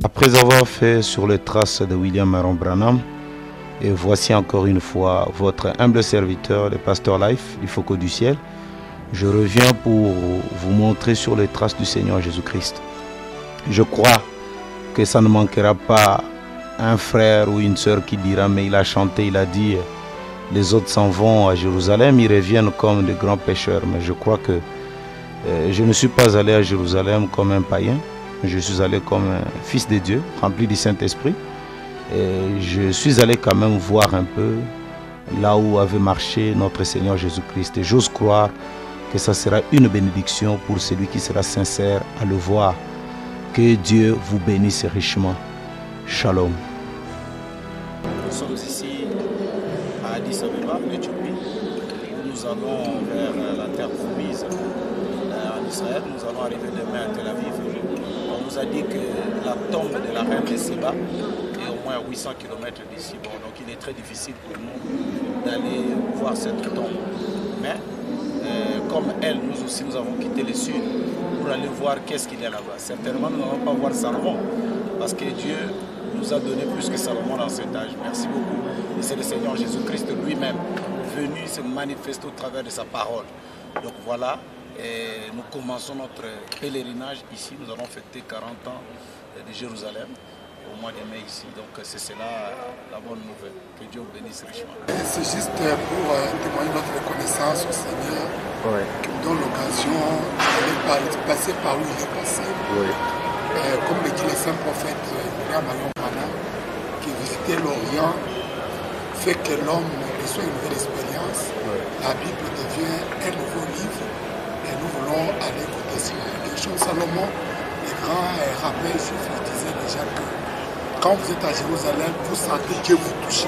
Après avoir fait sur les traces de William Aaron Branham, et voici encore une fois votre humble serviteur, le pasteur Life du Faucon du Ciel, je reviens pour vous montrer sur les traces du Seigneur Jésus-Christ. Je crois que ça ne manquera pas un frère ou une sœur qui dira, mais il a chanté, il a dit, les autres s'en vont à Jérusalem, ils reviennent comme des grands pécheurs. Mais je crois que je ne suis pas allé à Jérusalem comme un païen, je suis allé comme un fils de Dieu, rempli du Saint-Esprit. Et je suis allé quand même voir un peu là où avait marché notre Seigneur Jésus-Christ. Et j'ose croire que ça sera une bénédiction pour celui qui sera sincère à le voir. Que Dieu vous bénisse richement. Shalom. Nous sommes ici à Addis Abeba, en Éthiopie. Nous allons vers la terre promise en Israël. Nous allons arriver demain à Tel Aviv. On nous a dit que la tombe de la reine de Séba est au moins à 800 km d'ici. Bon, donc il est très difficile pour nous d'aller voir cette tombe. Mais comme elle, nous aussi, nous avons quitté le sud pour aller voir qu'est-ce qu'il y a là-bas. Certainement, nous n'allons pas voir Salomon, parce que Dieu nous a donné plus que Salomon dans cet âge. Merci beaucoup. Et c'est le Seigneur Jésus-Christ lui-même venu se manifester au travers de sa parole. Donc voilà, et nous commençons notre pèlerinage ici. Nous allons fêter 40 ans de Jérusalem au mois de mai ici. Donc c'est cela la bonne nouvelle. Que Dieu vous bénisse richement. C'est juste pour témoigner notre reconnaissance au Seigneur, qui nous donne l'occasion de passer par où il est passé. Comme le dit le saint prophète William Aaron Branham, qui visitait l'Orient, fait que l'homme reçoit une nouvelle expérience. La Bible devient un nouveau livre et nous voulons aller écouter cela. Quelque chose, Salomon, les grands rappels juifs disaient déjà que quand vous êtes à Jérusalem, vous sentez Dieu vous toucher.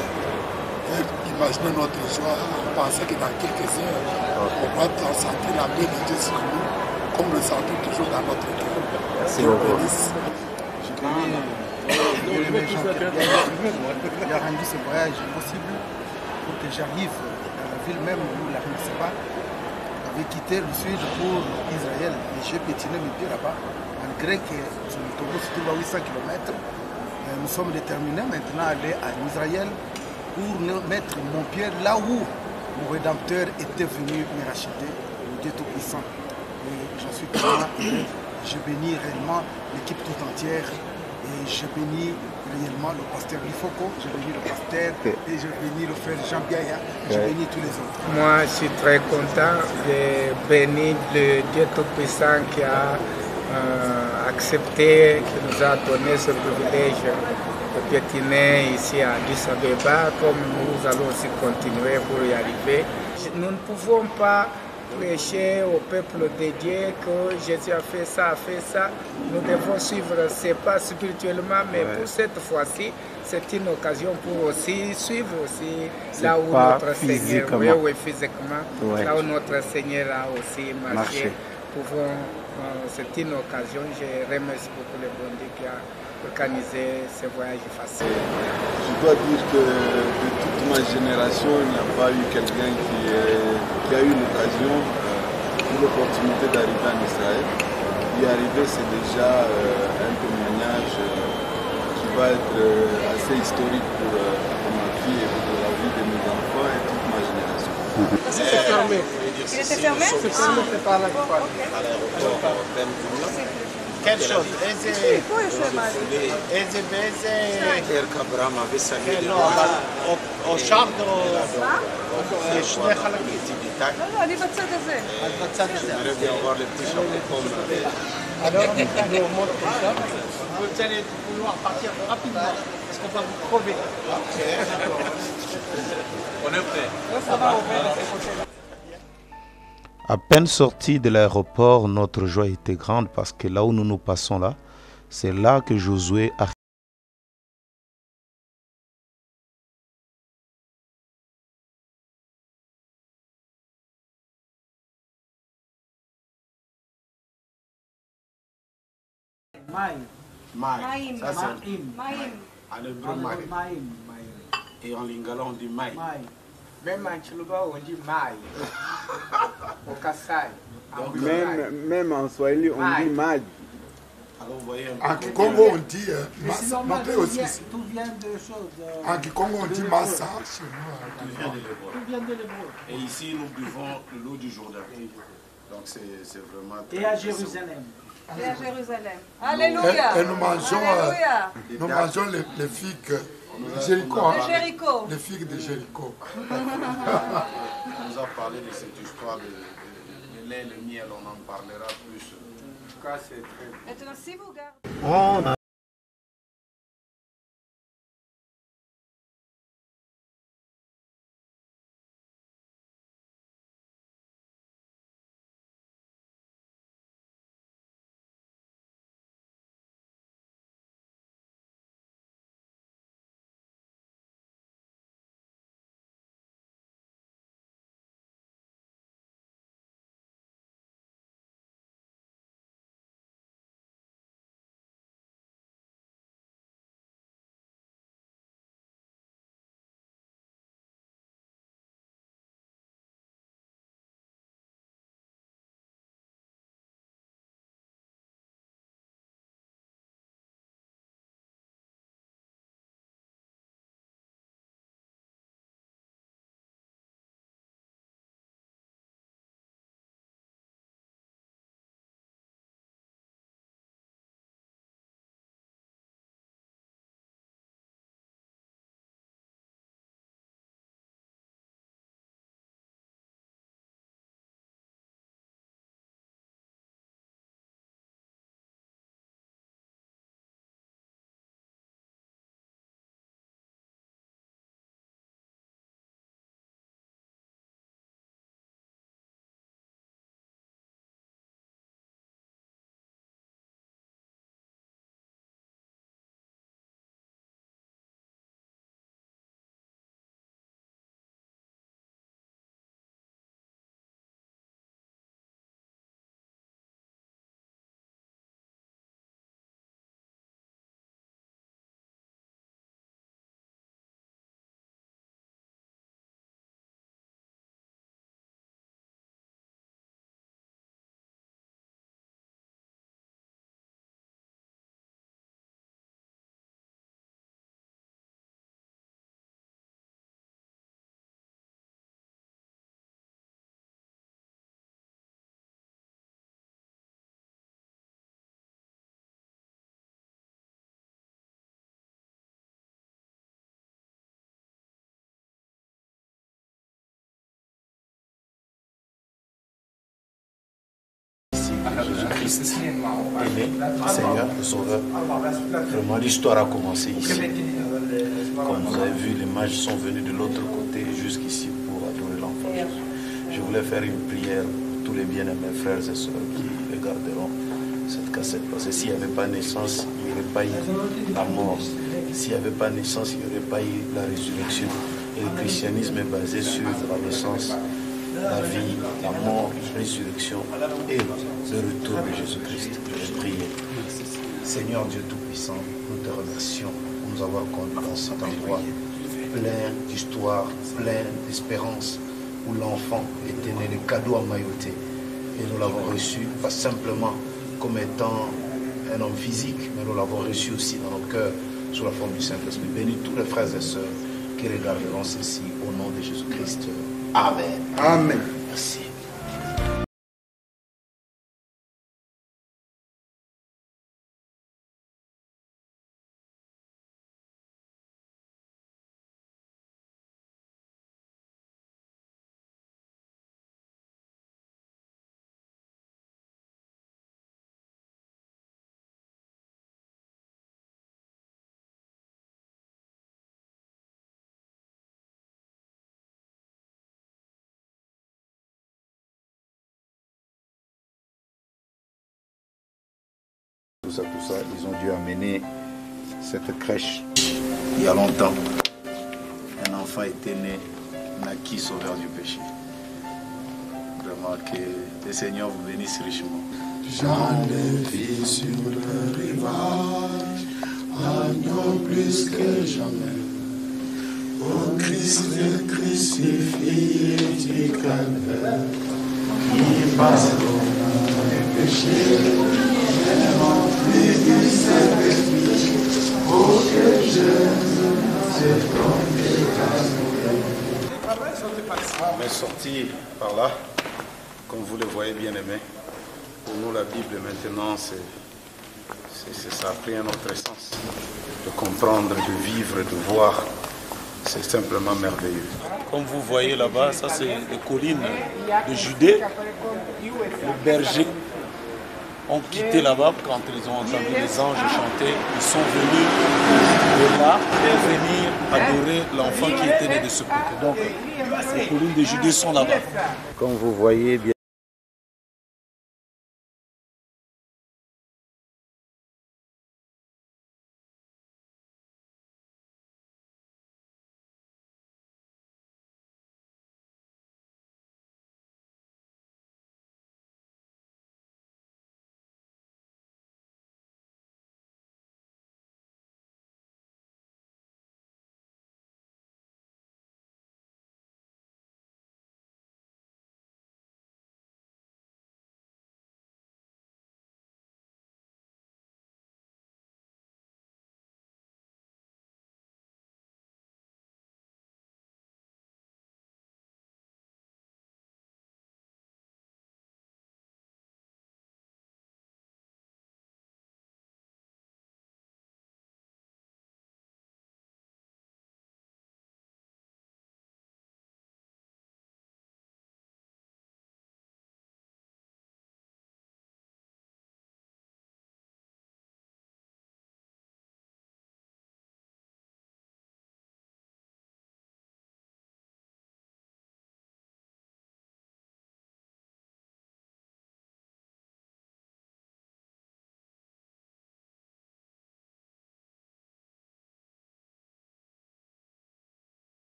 Imaginez notre joie, on pensait que dans quelques heures, on va sentir la main de Dieu sur nous, comme nous le sentons toujours dans notre cœur. Merci beaucoup. Je connais les gens qui a rendu ce voyage possible pour que j'arrive dans la ville même où la reine Séba avait quitté le sud pour Israël. Et j'ai pétiné mes pieds là-bas, malgré que son autobus se trouve à 800 km. Nous sommes déterminés maintenant à aller en Israël pour mettre mon pied là où mon Rédempteur était venu me racheter, le Dieu Tout-Puissant. Et j'en suis tellement heureux. Je bénis réellement l'équipe tout entière et je bénis réellement le pasteur Lifoko, je bénis le pasteur et je bénis le frère Jean Biaya, je bénis tous les autres. Moi, je suis très content de bénir le Dieu Tout-Puissant qui a accepté, qui nous a donné ce privilège de piétiner ici à Addis Abeba, comme nous allons aussi continuer pour y arriver. Nous ne pouvons pas prêcher au peuple de Dieu que Jésus a fait ça. Nous devons suivre, c'est pas spirituellement, mais pour cette fois-ci, c'est une occasion pour aussi suivre aussi là où notre Seigneur, physiquement, là où notre Seigneur a aussi marché. C'est une occasion, je remercie beaucoup le bon Dieu qui a organisé ce voyage facile. Je dois dire que de toute ma génération, il n'y a pas eu quelqu'un qui a eu l'occasion ou l'opportunité d'arriver en Israël. Y arriver, c'est déjà un témoignage qui va être assez historique pour ma vie et pour la vie de mes enfants et toute ma génération. C'est fermé. Il était fermé? C'est fermé, c'est par là qu'il faut aller. Quelle chose? או שחד או שני חלקים. לא, אני בצד הזה. את בצד הזה. Alors, nous montrons ça. Vous allez vouloir partir rapidement, parce qu'on va vous crever. On est prêt. Ça va, on va de ces côtés-là. À peine sorti de l'aéroport, notre joie était grande parce que là où nous nous passons là, c'est là que Josué a Maïm. Ça c'est Maïm. en hébreu maïm. Et en lingala on dit maïm. Même en Chiluba, on dit maï. Au Kassai. Même en Swahili, on dit Maj. vous voyez un En peu. Kikongo, on dit massa. Montrez aussi. Tout vient de choses. En Kikongo, on dit massa. Chez nous, Tout vient de l'hébreu. Tout vient de l'hébreu. Et ici, nous buvons l'eau du Jourdain. Donc c'est vraiment très Et à Jérusalem. Et à Jérusalem. Alléluia. Et nous mangeons, Alléluia. nous mangeons les figues de Jéricho. hein. De Jéricho. Les figues de Jéricho. On nous a parlé de cette histoire de lait et le miel, on en parlera plus. En tout cas, c'est très bien. Maintenant, si vous gardez... Jésus-Christ aimé, Seigneur, le Sauveur. Vraiment, l'histoire a commencé ici. Comme vous avez vu, les mages sont venus de l'autre côté jusqu'ici pour adorer l'enfant Jésus. Je voulais faire une prière pour tous les bien-aimés frères et sœurs qui regarderont cette cassette. Parce que s'il n'y avait pas naissance, il n'y aurait pas eu la mort. S'il n'y avait pas naissance, il n'y aurait pas eu la résurrection. Et le christianisme est basé sur la naissance, la vie, la mort, la résurrection et le retour de Jésus-Christ. Je vais prier. Seigneur Dieu Tout-Puissant, nous te remercions pour nous avoir conduits dans cet endroit plein d'histoires, plein d'espérance, où l'enfant était né, le cadeau emmailloté. Et nous l'avons reçu, pas simplement comme étant un homme physique, mais nous l'avons reçu aussi dans nos cœurs sous la forme du Saint-Esprit. Bénis tous les frères et sœurs qui regarderont ceci au nom de Jésus-Christ. Amen. Amen. Merci. Tout ça, ils ont dû amener cette crèche il y a longtemps. Un enfant était né, naquit sauveur du péché. Vraiment que le Seigneur vous bénisse richement. J'en ai vu sur le rivage, agneau plus que jamais. Au Christ le crucifié du calvaire, qui passe au nom des péchés, et rempli sorti par là, comme vous le voyez bien aimé. Pour nous, la Bible maintenant, ça a pris un autre sens. De comprendre, de vivre, de voir, c'est simplement merveilleux. Comme vous voyez là-bas, ça c'est les collines de Judée. Les bergers ont quitté là-bas quand ils ont entendu les anges chanter. Ils sont venus de là pour venir adorer l'enfant qui était né de ce côté. Donc, les collines de Judée sont là-bas. Comme vous voyez bien.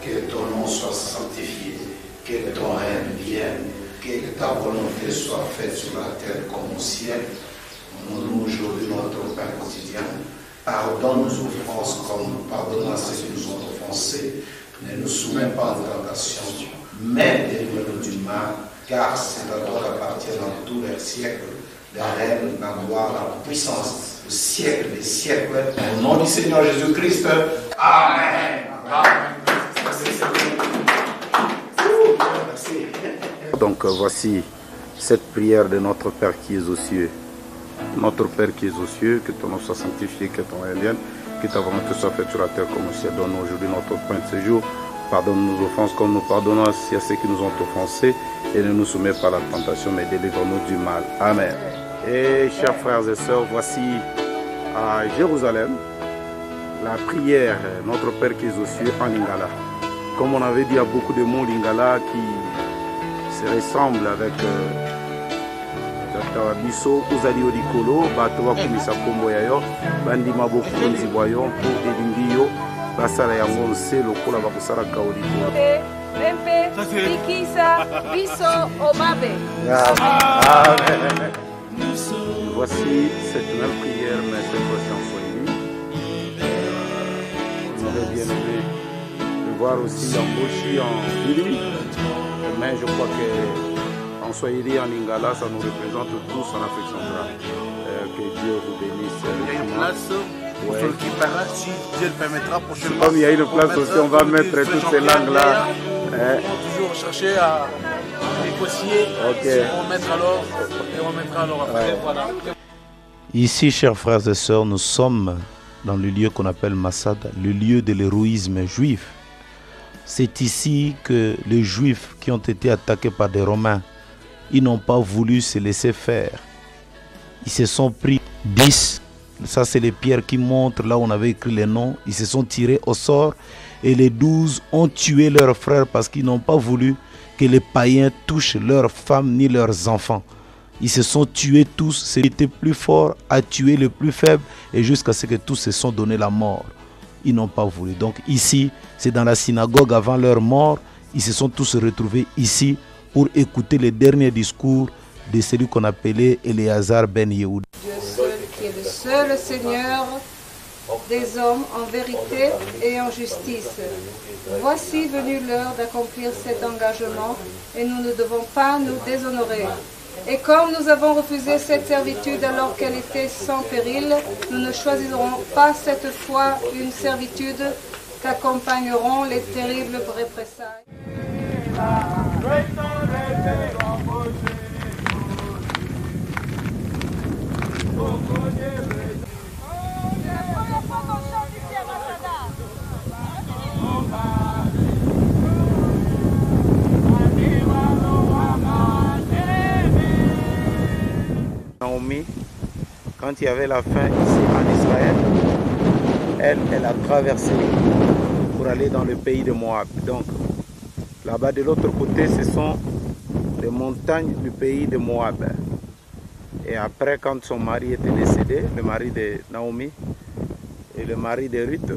Que ton nom soit sanctifié, que ton règne vienne, que ta volonté soit faite sur la terre comme au ciel. Donne-nous aujourd'hui notre pain quotidien. Pardonne nos offenses comme nous pardonnons à ceux qui nous ont offensés. Ne nous soumets pas en tentation, mais délivre-nous du mal, car c'est à toi qu'appartiennent dans tous les siècles la règne, la gloire, la puissance, le siècle des siècles. Au nom du Seigneur Jésus-Christ. Amen. Amen. Donc voici cette prière de notre Père qui est aux cieux. Notre Père qui est aux cieux, que ton nom soit sanctifié, que ton règne vienne, que ta volonté soit faite sur la terre comme au ciel. Donne-nous aujourd'hui notre pain de ce jour. pardonne nos offenses comme nous pardonnons aussi à ceux qui nous ont offensés, et ne nous soumets pas à la tentation, mais délivre-nous du mal. Amen. Et chers frères et sœurs, voici à Jérusalem la prière Notre Père qui est aux cieux en lingala. Comme on avait dit, il y a beaucoup de mots lingala qui se ressemblent avec biso uzali olikolo bato bakumisa kombo ya yo bandima bokonzi bwa yo mpo elingi yo basala yango nse lokola bakosalaka olikolo. Amen. Voici cette même prière, mais cette fois-ci en Swahili. Vous avez bien aimé de voir aussi l'embauche en Bili, mais je crois que en Swahili, en Lingala, ça nous représente tous en Afrique centrale. Que Dieu vous bénisse. Il y a une place pour celui qui parlera, si Dieu le permettra prochainement. Comme il y a une place aussi, on va mettre toutes ces langues-là. On va toujours chercher à négocier, on mettra alors après. Voilà. Ici, chers frères et sœurs, nous sommes dans le lieu qu'on appelle Masada, le lieu de l'héroïsme juif. C'est ici que les Juifs qui ont été attaqués par des Romains, ils n'ont pas voulu se laisser faire. Ils se sont pris 10, ça c'est les pierres qui montrent là où on avait écrit les noms. Ils se sont tirés au sort et les 12 ont tué leurs frères parce qu'ils n'ont pas voulu que les païens touchent leurs femmes ni leurs enfants. Ils se sont tués tous, celui qui était plus fort a tué le plus faible et jusqu'à ce que tous se sont donné la mort. Ils n'ont pas voulu. Donc ici, c'est dans la synagogue avant leur mort, ils se sont tous retrouvés ici pour écouter les derniers discours de celui qu'on appelait Éléazar ben Yehoud. Dieu seul qui est le seul Seigneur des hommes en vérité et en justice. Voici venue l'heure d'accomplir cet engagement et nous ne devons pas nous déshonorer. Et comme nous avons refusé cette servitude alors qu'elle était sans péril, nous ne choisirons pas cette fois une servitude qu'accompagneront les terribles représailles. Naomi, quand il y avait la faim ici en Israël, elle a traversé pour aller dans le pays de Moab. Donc là-bas de l'autre côté, ce sont les montagnes du pays de Moab. Et après, quand son mari était décédé, le mari de Naomi et le mari de Ruth,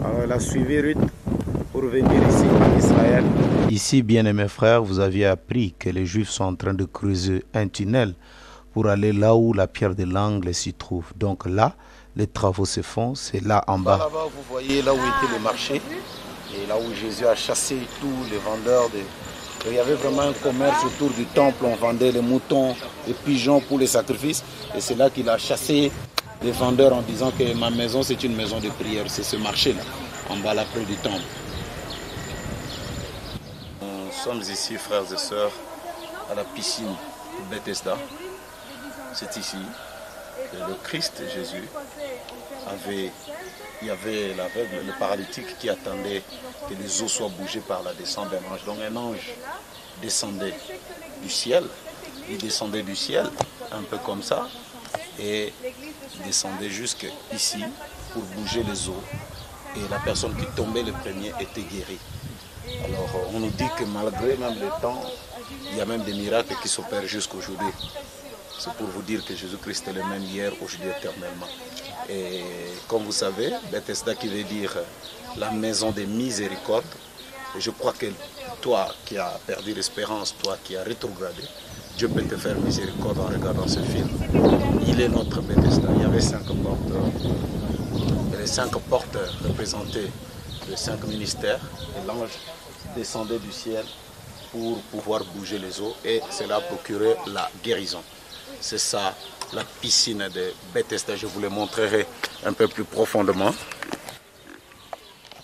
alors elle a suivi Ruth pour venir ici en Israël. Ici, bien-aimés frères, vous aviez appris que les Juifs sont en train de creuser un tunnel pour aller là où la pierre de l'angle s'y trouve. Donc là, les travaux se font, c'est là en bas. Là-bas, vous voyez là où était le marché et là où Jésus a chassé tous les vendeurs de... Il y avait vraiment un commerce autour du temple, on vendait les moutons, les pigeons pour les sacrifices. Et c'est là qu'il a chassé les vendeurs en disant que ma maison c'est une maison de prière. C'est ce marché-là, en bas là près du temple. Nous sommes ici, frères et sœurs, à la piscine de Bethesda. C'est ici que le Christ Jésus il y avait l'aveugle, le paralytique qui attendait que les eaux soient bougées par la descente d'un ange. Donc un ange descendait du ciel, il descendait du ciel, un peu comme ça, et il descendait jusqu'ici pour bouger les eaux. Et la personne qui tombait le premier était guérie. Alors on nous dit que malgré même le temps, il y a même des miracles qui s'opèrent jusqu'aujourd'hui. C'est pour vous dire que Jésus-Christ est le même hier, aujourd'hui, éternellement. Et comme vous savez, Bethesda qui veut dire la maison des miséricordes. Et je crois que toi qui as perdu l'espérance, toi qui as rétrogradé, Dieu peut te faire miséricorde en regardant ce film. Il est notre Bethesda. Il y avait 5 portes. Et les 5 portes représentaient les 5 ministères. Et l'ange descendait du ciel pour pouvoir bouger les eaux. Et cela procurait la guérison. C'est ça, la piscine de Bethesda. Je vous le montrerai un peu plus profondément.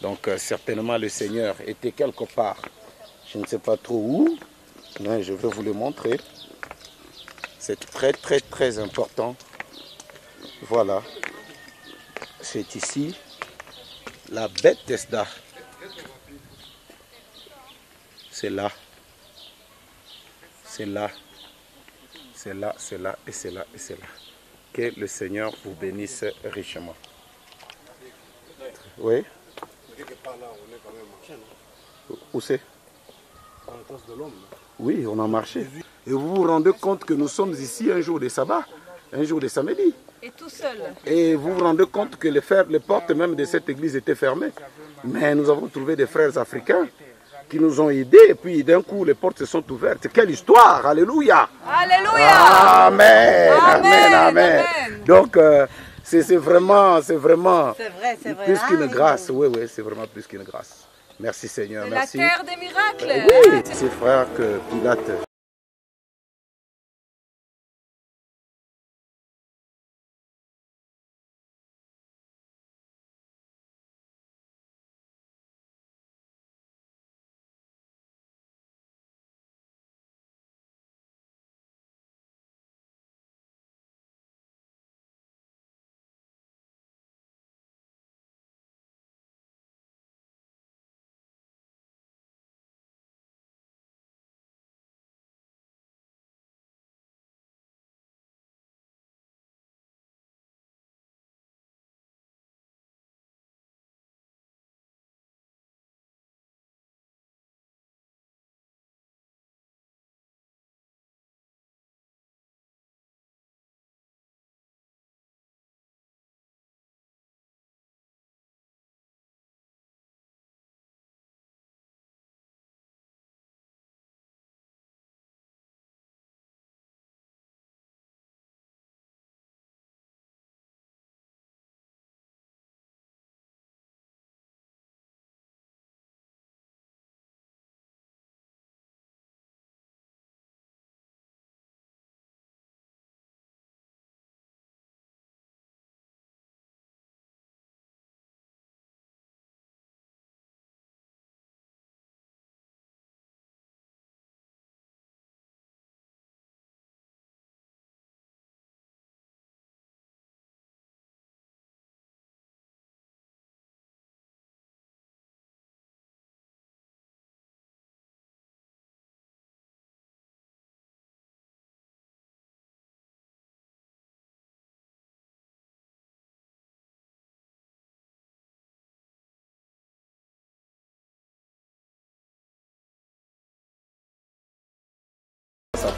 Donc certainement le Seigneur était quelque part. Je ne sais pas trop où, mais je vais vous le montrer. C'est très important. Voilà. C'est ici la Bethesda. c'est là. C'est là. C'est là, c'est là, et c'est là, et c'est là. Que le Seigneur vous bénisse richement. Oui. Où c'est? Oui, on a marché. Et vous vous rendez compte que nous sommes ici un jour de sabbat, un jour de samedi. Et tout seul. Et vous vous rendez compte que les portes même de cette église étaient fermées. Mais nous avons trouvé des frères africains qui nous ont aidés. Et puis d'un coup, les portes se sont ouvertes. Quelle histoire! Alléluia! Alléluia! Amen! Amen! Amen! Donc, c'est vraiment plus qu'une grâce. Oui, oui, c'est vraiment plus qu'une grâce. Merci Seigneur. C'est merci. La terre des miracles. Oui, c'est frère que Pilate.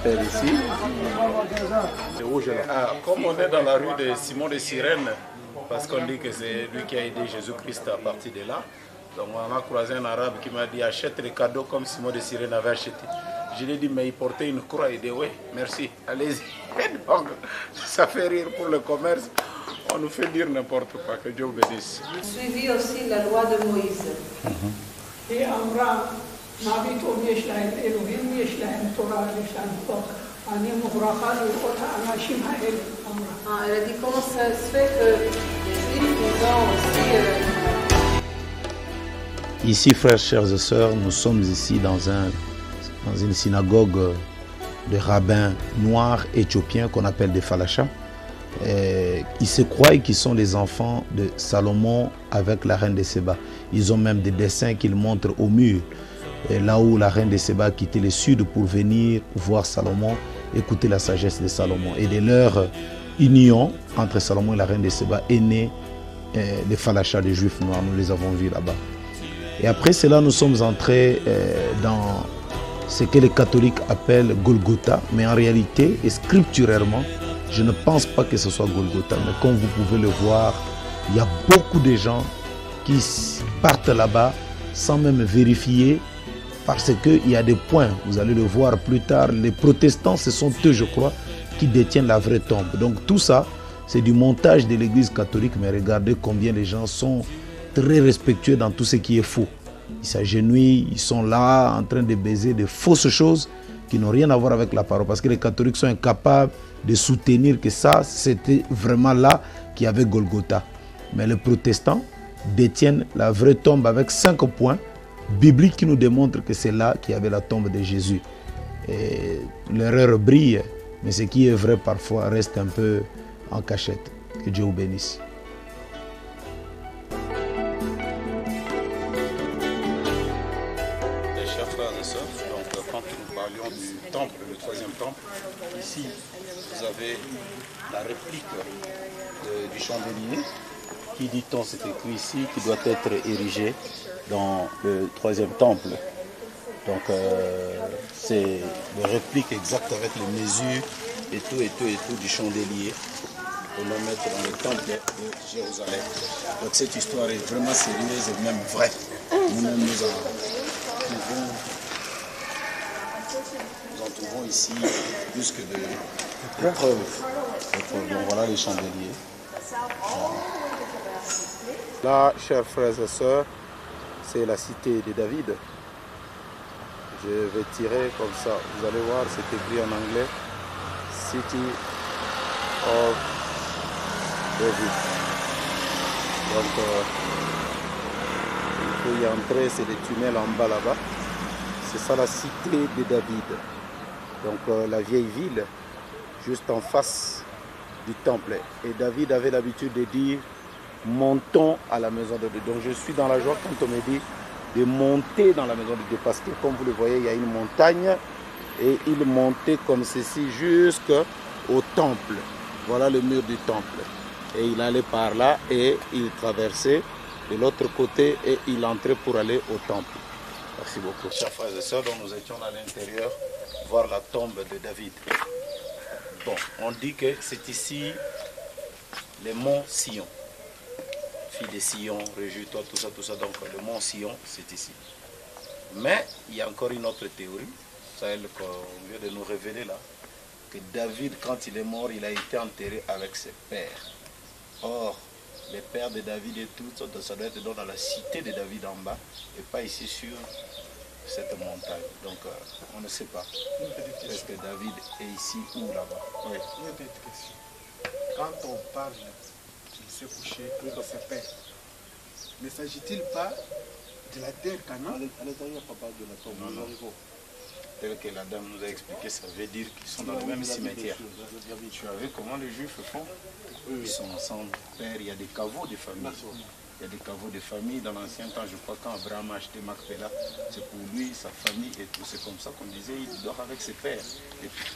Ici. C'est rouge là. Ah, comme on est dans la rue de Simon de Cyrène, parce qu'on dit que c'est lui qui a aidé Jésus-Christ à partir de là. Donc on a croisé un arabe qui m'a dit achète les cadeaux comme Simon de Cyrène avait acheté. Je lui ai dit mais il portait une croix. Il dit oui, merci, allez-y. Donc ça fait rire pour le commerce. On nous fait dire n'importe quoi, que Dieu bénisse. Suivi aussi la loi de Moïse. Et Amra, Nabitum Yeshlaim, Elohim Yeshlaim, Torah Yeshlaim, Ani Mubracha, Anashim Ha'el, Amra. Elle a dit comment ça se fait que les Juifs nous ont aussi... Ici, frères, chers et sœurs, nous sommes ici dans une synagogue de rabbins noirs éthiopiens qu'on appelle des falachas. Ils se croient qu'ils sont les enfants de Salomon avec la reine de Séba. Ils ont même des dessins qu'ils montrent au mur. Là où la reine de Séba a quitté le sud pour venir voir Salomon, écouter la sagesse de Salomon. Et de leur union entre Salomon et la reine de Séba est né les falachas des juifs noirs. Nous les avons vus là-bas. Et après cela, nous sommes entrés dans ce que les catholiques appellent Golgotha. Mais en réalité, et scripturairement, je ne pense pas que ce soit Golgotha. Mais comme vous pouvez le voir, il y a beaucoup de gens qui partent là-bas sans même vérifier parce qu'il y a des points. Vous allez le voir plus tard. Les protestants, ce sont eux, je crois, qui détiennent la vraie tombe. Donc tout ça, c'est du montage de l'église catholique. Mais regardez combien les gens sont très respectueux dans tout ce qui est faux. Ils s'agenouillent, ils sont là en train de baiser de fausses choses qui n'ont rien à voir avec la parole. Parce que les catholiques sont incapables de soutenir que ça, c'était vraiment là qu'il y avait Golgotha. Mais les protestants détiennent la vraie tombe avec 5 points bibliques qui nous démontrent que c'est là qu'il y avait la tombe de Jésus. L'erreur brille, mais ce qui est vrai parfois reste un peu en cachette. Que Dieu vous bénisse. frères et sœurs, donc quand nous parlions du temple, le troisième temple, ici vous avez la réplique du chandelier qui, dit-on, c'est écrit ici, qui doit être érigé dans le troisième temple. Donc c'est une réplique exacte avec les mesures et tout du chandelier pour le mettre dans le temple de Jérusalem. Donc cette histoire est vraiment sérieuse et même vraie. Nous-mêmes nous en trouvons ici plus que de preuves. Donc voilà les chandeliers. Là, chers frères et sœurs, c'est la cité de David. Je vais tirer comme ça. Vous allez voir, c'est écrit en anglais. City of David. Donc, il faut y entrer, c'est des tunnels en bas là-bas. C'est ça la cité de David. Donc, la vieille ville, juste en face du temple. Et David avait l'habitude de dire, montons à la maison de Dieu. Donc, je suis dans la joie quand on me dit de monter dans la maison de Dieu. Parce que, comme vous le voyez, il y a une montagne. Et il montait comme ceci jusqu'au temple. Voilà le mur du temple. Et il allait par là et il traversait de l'autre côté et il entrait pour aller au temple. Merci beaucoup. Chers frères et sœurs, donc nous étions à l'intérieur voir la tombe de David. Bon, on dit que c'est ici le mont Sion. Fille de Sion, réjouis-toi, tout ça. Donc le mont Sion, c'est ici. Mais il y a encore une autre théorie, celle qu'on vient de nous révéler là, que David, quand il est mort, il a été enterré avec ses pères. Or, les pères de David et tout, ça doit être dans la cité de David en bas, et pas ici sur cette montagne. Donc, on ne sait pas. Est-ce que David est ici ou là-bas? Oui. Une petite question. Quand on parle qu'il s'est couché avec ses pères, ne s'agit-il pas de la terre Canaan? À l'intérieur, pas de la tombe. Non. Tel que la dame nous a expliqué, ça veut dire qu'ils sont dans le même cimetière. Tu as vu comment les Juifs font? Ils sont ensemble. Père, il y a des caveaux de famille. Il y a des caveaux de famille. Dans l'ancien temps, je crois, quand Abraham a acheté Macpéla, c'est pour lui, sa famille et tout. C'est comme ça qu'on disait, il dort avec ses pères. Et puis,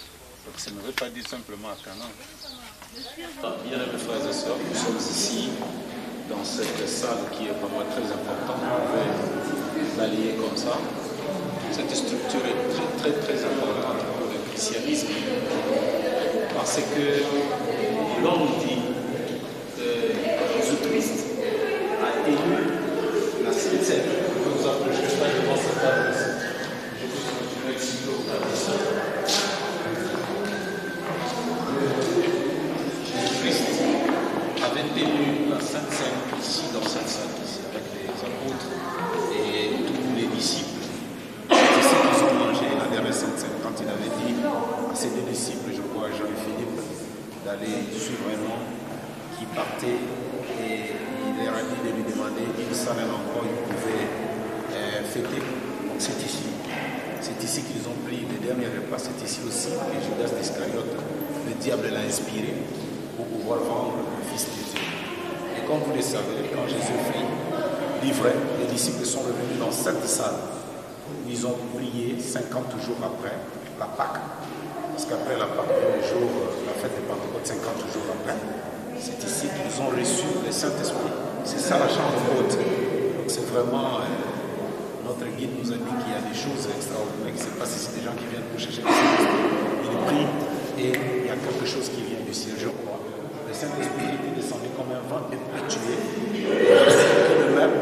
donc ça ne veut pas dire simplement à Canaan. Bien mes frères et sœurs, nous sommes ici, dans cette salle qui est vraiment très importante. On peut balayer comme ça. Cette structure est très importante pour le christianisme. Parce que l'homme dit Jésus-Christ a élu la Sainte Seine. Vous approchez pas devant cette table ici. Je peux continuer à expliquer au table ici. Jésus-Christ avait tenu la Sainte Seine ici, dans cette salle ici, avec les apôtres et tous les disciples. C'est ici qu'ils ont mangé la dernière Sainte Seine, quand il avait dit à ses deux disciples, je crois, Jean et Philippe, d'aller suivre un homme qui partait et il leur a dit de lui demander une salle, un endroit où ils pouvaient fêter. Donc c'est ici. C'est ici qu'ils ont pris le dernier repas. C'est ici aussi que Judas d'Iscariote, le diable l'a inspiré pour pouvoir vendre le Fils de Dieu. Et comme vous le savez, quand Jésus fut livré, les disciples sont revenus dans cette salle où ils ont prié 50 jours après la Pâque. Parce qu'après la Pâque, le jour, la fête de Pentecôte, 50 jours après, c'est ici qu'ils ont reçu le Saint-Esprit. C'est ça la chambre haute. C'est vraiment, notre guide nous a dit qu'il y a des choses extraordinaires qui se passent ici, des gens qui viennent pour chercher le Saint-Esprit. Ils prient et il y a quelque chose qui vient du ciel, je crois. Le Saint-Esprit était descendu comme un vent impétueux. Le même,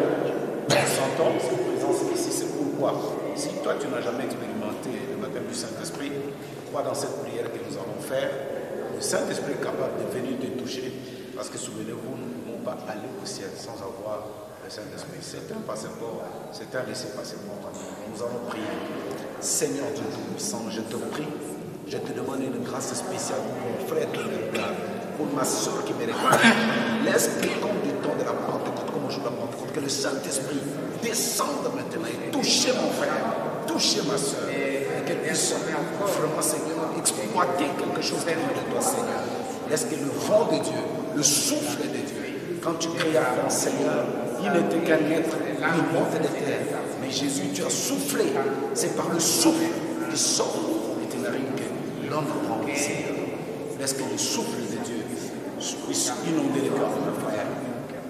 sentons cette présence ici, c'est pourquoi. Si toi tu n'as jamais expérimenté le baptême du Saint-Esprit, crois dans cette prière que nous allons faire. Le Saint-Esprit est capable de venir te toucher, parce que souvenez-vous, nous ne pouvons pas aller au ciel sans avoir le Saint-Esprit. C'est un passeport, c'est un laissez-passer pour toi. Nous allons prier. Seigneur Dieu Tout-Puissant, je te prie, je te demande une grâce spéciale pour mon frère qui me regarde, pour ma soeur qui me regarde. Laisse que comme du temps de la Pentecôte, comme je la Pentecôte, que le Saint-Esprit descende maintenant et touche mon frère, touche ma soeur, et qu'elle puisse vraiment, Seigneur, exploiter quelque chose qui vient de toi, Seigneur. Laisse que le vent de Dieu, le souffle de Dieu, quand tu cries à ton Seigneur, Il n'était qu'un être minute de terre. Mais Jésus, tu as soufflé. C'est par le souffle qui sort de tes narines que l'homme prend le Seigneur. Laisse que le souffle de Dieu puisse inonder les cœurs de nos frères,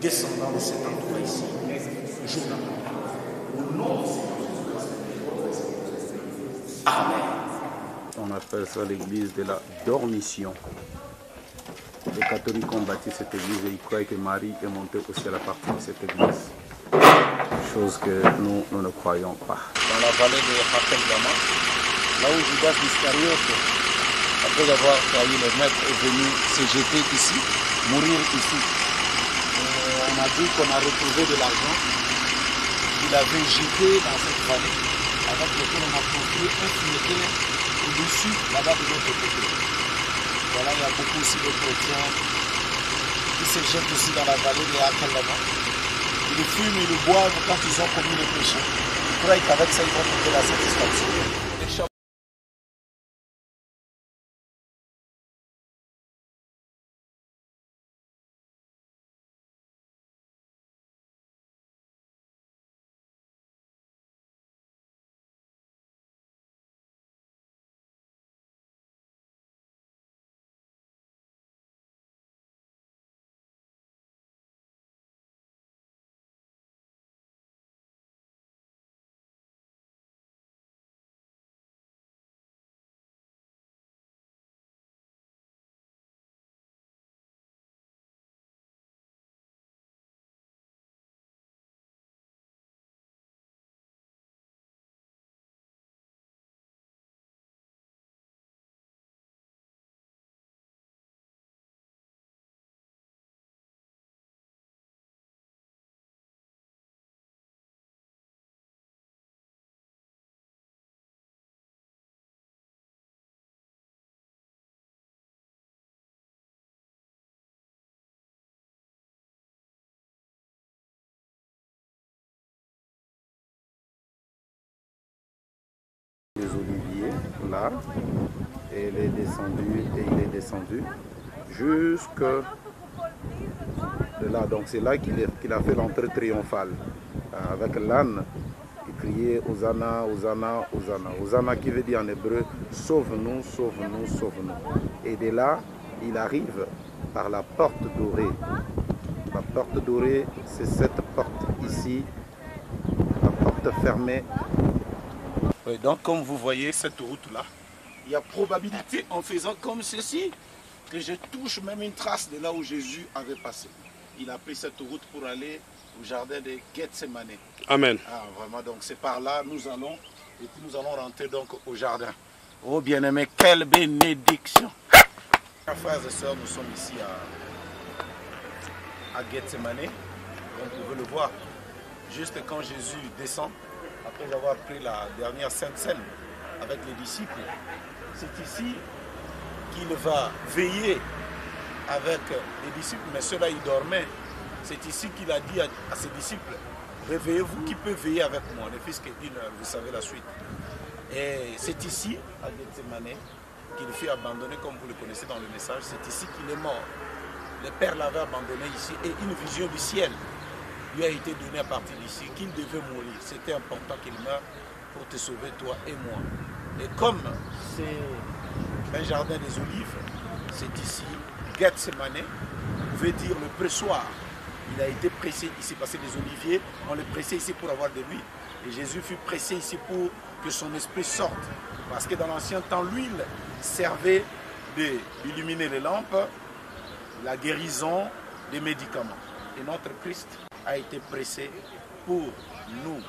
descendant de cet endroit ici, le jour d'après. Au nom de Amen. On appelle ça l'église de la dormition. Les catholiques ont bâti cette église et ils croient que Marie est montée au ciel à partir de cette église. Chose que nous ne croyons pas. Dans la vallée de Hakel-Dama, là où Judas Iscariote, après avoir trahi le maître, est venu se jeter ici, mourir ici. On a dit qu'on a retrouvé de l'argent qu'il avait jeté dans cette vallée, avec lequel on a construit un cimetière au-dessus, là-bas de l'autre côté. Voilà, il y a beaucoup aussi de chrétiens qui se jettent aussi dans la vallée de Hakel-Dama. Ils le fument, ils le boivent quand ils ont commis le péché. Ils croient qu'avec ça, ils vont trouver la satisfaction. Les oliviers là, et il est descendu jusque de là. Donc c'est là qu'il a fait l'entrée triomphale avec l'âne qui criait Hosanna, Hosanna, Hosanna. Hosanna qui veut dire en hébreu sauve-nous, sauve-nous, sauve-nous. Et de là, il arrive par la porte dorée. La porte dorée, c'est cette porte ici, la porte fermée. Oui, donc comme vous voyez cette route-là, il y a probabilité en faisant comme ceci que je touche même une trace de là où Jésus avait passé. Il a pris cette route pour aller au jardin de Gethsemane. Amen. Ah, vraiment, donc c'est par là nous allons, et puis nous allons rentrer donc au jardin. Oh bien-aimé, quelle bénédiction! Frères et sœurs, nous sommes ici à Gethsemane, comme vous pouvez le voir, juste quand Jésus descend, après avoir pris la dernière sainte scène avec les disciples, c'est ici qu'il va veiller avec les disciples, mais ceux-là ils dormaient. C'est ici qu'il a dit à ses disciples, réveillez-vous, qui peut veiller avec moi, ne fût-ce qu'une heure, vous savez la suite. Et c'est ici, à Gethsemane, qu'il fut abandonné, comme vous le connaissez dans le message, c'est ici qu'il est mort. Le Père l'avait abandonné ici et une vision du ciel lui a été donnée à partir d'ici, qu'il devait mourir. C'était important qu'il meure pour te sauver, toi et moi. Et comme c'est un jardin des olives, c'est ici, Gethsemane veut dire le pressoir. Il a été pressé ici parce que les oliviers, on les pressait ici pour avoir de l'huile. Et Jésus fut pressé ici pour que son esprit sorte. Parce que dans l'ancien temps, l'huile servait d'illuminer les lampes, la guérison, des médicaments. Et notre Christ a été pressé pour nous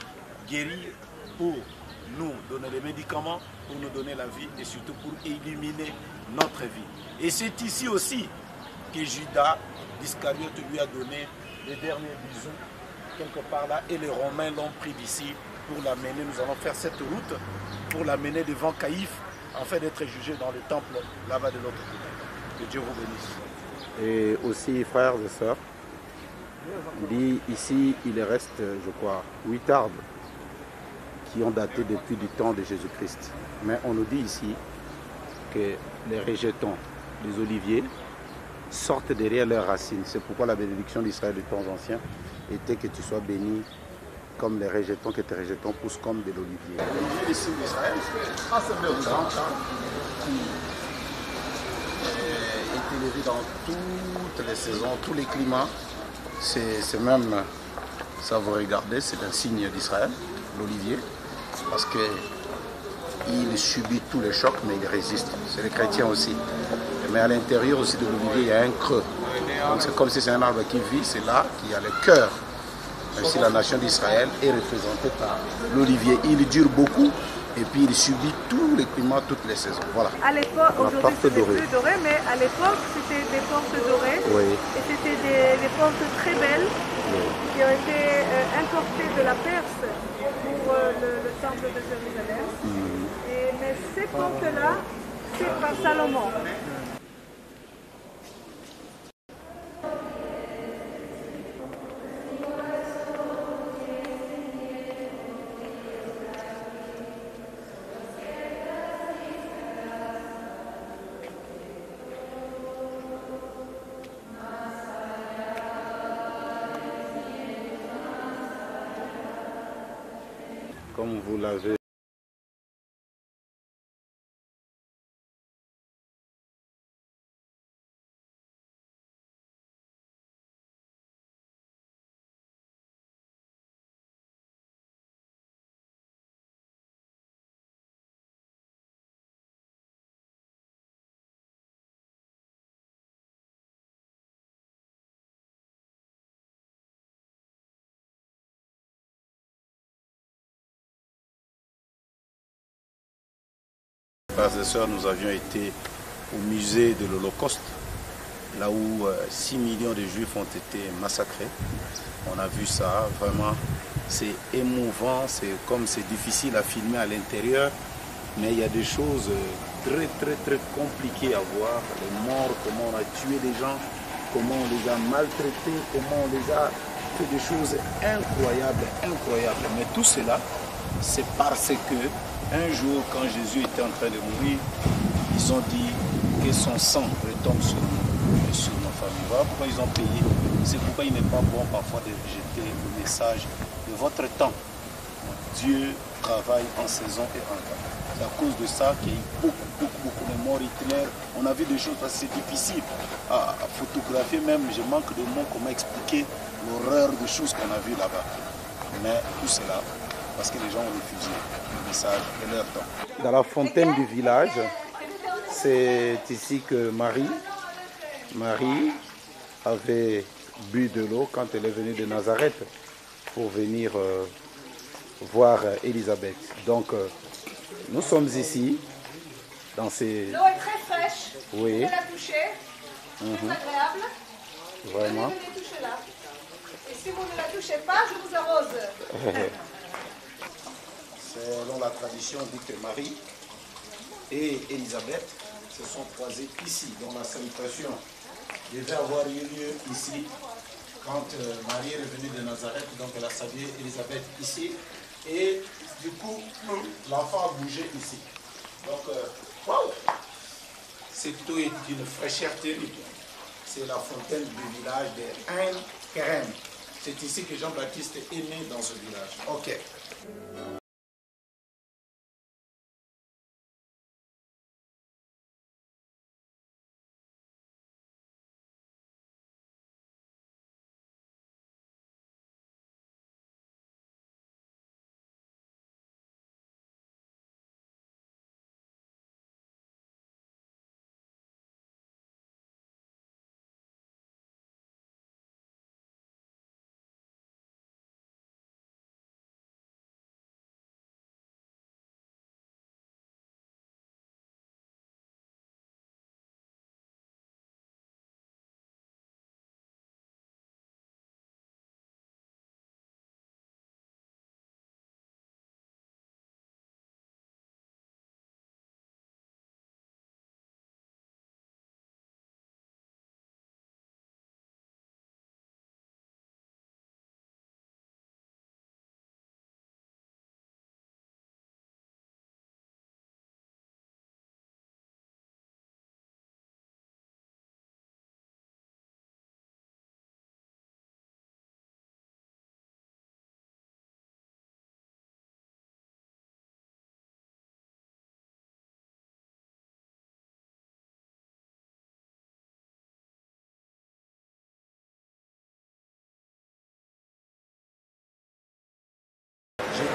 guérir, pour nous donner les médicaments, pour nous donner la vie et surtout pour illuminer notre vie. Et c'est ici aussi que Judas Iscariote lui a donné les derniers bisous, quelque part là, et les Romains l'ont pris d'ici pour l'amener. Nous allons faire cette route pour l'amener devant Caïphe, afin d'être jugé dans le temple là-bas de l'autre côté. Que Dieu vous bénisse. Et aussi, frères et sœurs, dit ici, il reste, je crois, 8 arbres qui ont daté depuis du temps de sortent derrière leurs racines. C'est pourquoi la bénédiction d'Israël de temps anciens était que tu sois béni comme les rejetons, que tes rejetons poussent comme de l'olivier. L'olivier, les signes d'Israël, c'est un grand champ qui est élevé dans toutes les saisons, tous les climats. C'est même, ça vous regardez, c'est un signe d'Israël, l'olivier, parce qu'il subit tous les chocs, mais il résiste. C'est les chrétiens aussi. Mais à l'intérieur aussi de l'olivier, il y a un creux. Donc c'est comme si c'est un arbre qui vit, c'est là qu'il y a le cœur. Même si la nation d'Israël est représentée par l'olivier. Il dure beaucoup et puis il subit tous les climats, toutes les saisons. Voilà. À l'époque, aujourd'hui c'est plus doré, mais à l'époque c'était des portes dorées. Oui. Et c'était des portes très belles qui ont été importées de la Perse pour le temple de Jérusalem. Mais ces portes-là, c'est par Salomon. Comme vous l'avez frères et sœurs, nous avions été au musée de l'Holocauste, là où 6 millions de Juifs ont été massacrés. On a vu ça, vraiment, c'est émouvant, c'est comme c'est difficile à filmer à l'intérieur, mais il y a des choses très compliquées à voir. Les morts, comment on a tué des gens, comment on les a maltraités, comment on les a fait des choses incroyables. Mais tout cela, c'est parce que un jour, quand Jésus était en train de mourir, ils ont dit que son sang retombe sur nous et sur nos familles. Voilà pourquoi ils ont payé. C'est pourquoi il n'est pas bon parfois de rejeter le message de votre temps. Dieu travaille en saison et en temps. C'est à cause de ça qu'il y a eu beaucoup de morts. Hitler, on a vu des choses assez difficiles à photographier même. Je manque de mots comment expliquer l'horreur des choses qu'on a vues là-bas. Mais tout cela, parce que les gens ont refusé le message de leur temps. dans la fontaine du village. C'est ici que Marie avait bu de l'eau quand elle est venue de Nazareth pour venir voir Élisabeth. Donc nous sommes ici dans ces... L'eau est très fraîche. Oui. Vous pouvez la toucher. C'est agréable. Vraiment. Venez toucher là. Et si vous ne la touchez pas, je vous arrose. Selon la tradition, on dit que Marie et Élisabeth se sont croisées ici, dont la salutation devait avoir eu lieu ici, quand Marie est revenue de Nazareth, donc elle a salué Élisabeth ici, et du coup, l'enfant a bougé ici. Donc, waouh! Cette eau est d'une fraîcheur terrible. C'est la fontaine du village de Ein Kerem. C'est ici que Jean-Baptiste est né dans ce village. Ok.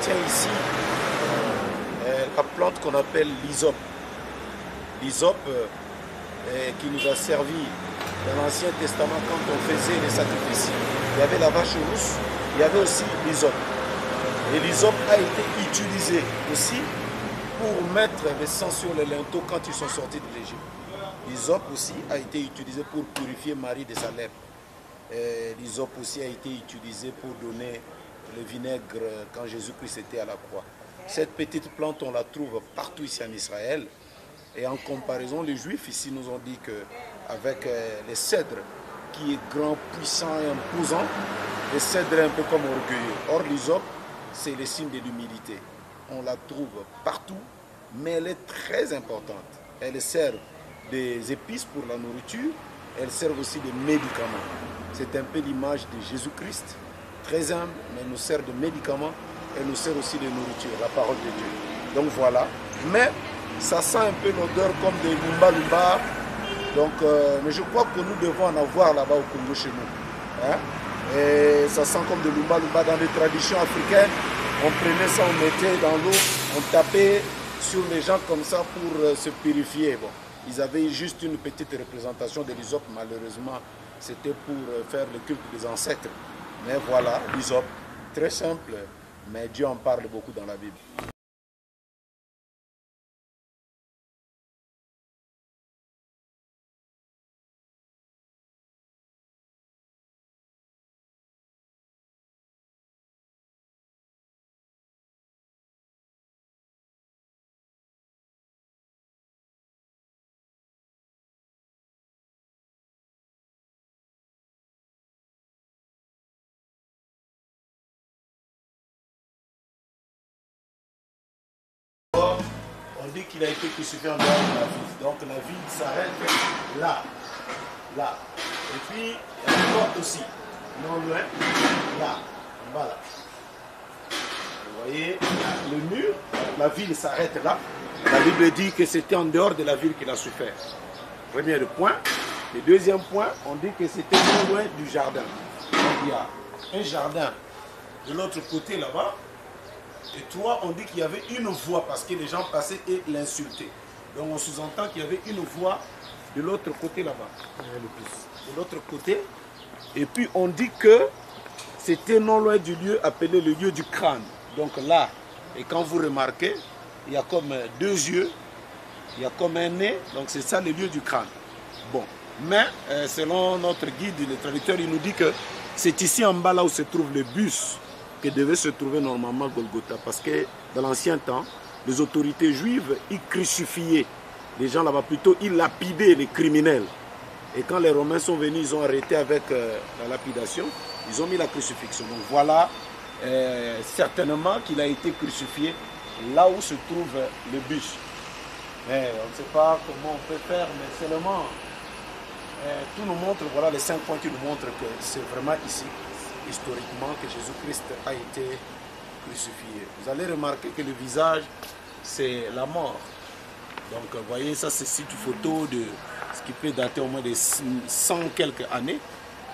tient ici la plante qu'on appelle l'hysope. L'hysope qui nous a servi dans l'Ancien Testament quand on faisait les sacrifices. Il y avait la vache rousse, il y avait aussi l'hysope. Et l'hysope a été utilisé aussi pour mettre le sang sur les linteaux quand ils sont sortis de l'Égypte. L'hysope aussi a été utilisé pour purifier Marie de sa lèpre. L'hysope aussi a été utilisé pour donner le vinaigre quand Jésus-Christ était à la croix. Cette petite plante, on la trouve partout ici en Israël. Et en comparaison, les Juifs ici nous ont dit qu'avec les cèdres, qui est grand, puissant et imposant, les cèdres est un peu comme orgueilleux. Or, l'hysope, c'est le signe de l'humilité. On la trouve partout, mais elle est très importante. Elle sert des épices pour la nourriture, elle sert aussi des médicaments. C'est un peu l'image de Jésus-Christ, très humble, mais elle nous sert de médicaments, elle nous sert aussi de nourriture, la parole de Dieu. Donc voilà, mais ça sent un peu l'odeur comme de lumba lumba. Donc, mais je crois que nous devons en avoir là-bas au Congo chez nous. Hein? Et ça sent comme de lumba lumba dans les traditions africaines. On prenait ça, on mettait dans l'eau, on tapait sur les gens comme ça pour se purifier. Bon, ils avaient juste une petite représentation de l'hysope, malheureusement, c'était pour faire le culte des ancêtres. Mais voilà, l'hysope, très simple, mais Dieu en parle beaucoup dans la Bible. On dit qu'il a été crucifié en dehors de la ville. Donc la ville s'arrête là, là. Et puis, il y a une porte aussi, non loin, là, en bas là. Vous voyez, le mur, la ville s'arrête là. La Bible dit que c'était en dehors de la ville qu'il a souffert. Premier point. Le deuxième point, on dit que c'était non loin du jardin. Donc il y a un jardin de l'autre côté là-bas. Et trois, on dit qu'il y avait une voie parce que les gens passaient et l'insultaient. Donc on sous-entend qu'il y avait une voie de l'autre côté là-bas. De l'autre côté. Et puis on dit que c'était non loin du lieu appelé le lieu du crâne. Donc là, et quand vous remarquez, il y a comme deux yeux, il y a comme un nez, donc c'est ça le lieu du crâne. Bon, mais selon notre guide, le traducteur, il nous dit que c'est ici en bas là où se trouve le bus que devait se trouver normalement Golgotha. Parce que dans l'ancien temps, les autorités juives, ils crucifiaient les gens là-bas, plutôt ils lapidaient les criminels. Et quand les Romains sont venus, ils ont arrêté avec la lapidation, ils ont mis la crucifixion. Donc voilà, certainement qu'il a été crucifié là où se trouve le bus. Mais on ne sait pas comment on peut faire, mais seulement tout nous montre, voilà les 5 points qui nous montrent que c'est vraiment ici, historiquement, que Jésus-Christ a été crucifié. Vous allez remarquer que le visage, c'est la mort. Donc vous voyez, ça c'est une photo de ce qui peut dater au moins de 100 quelques années.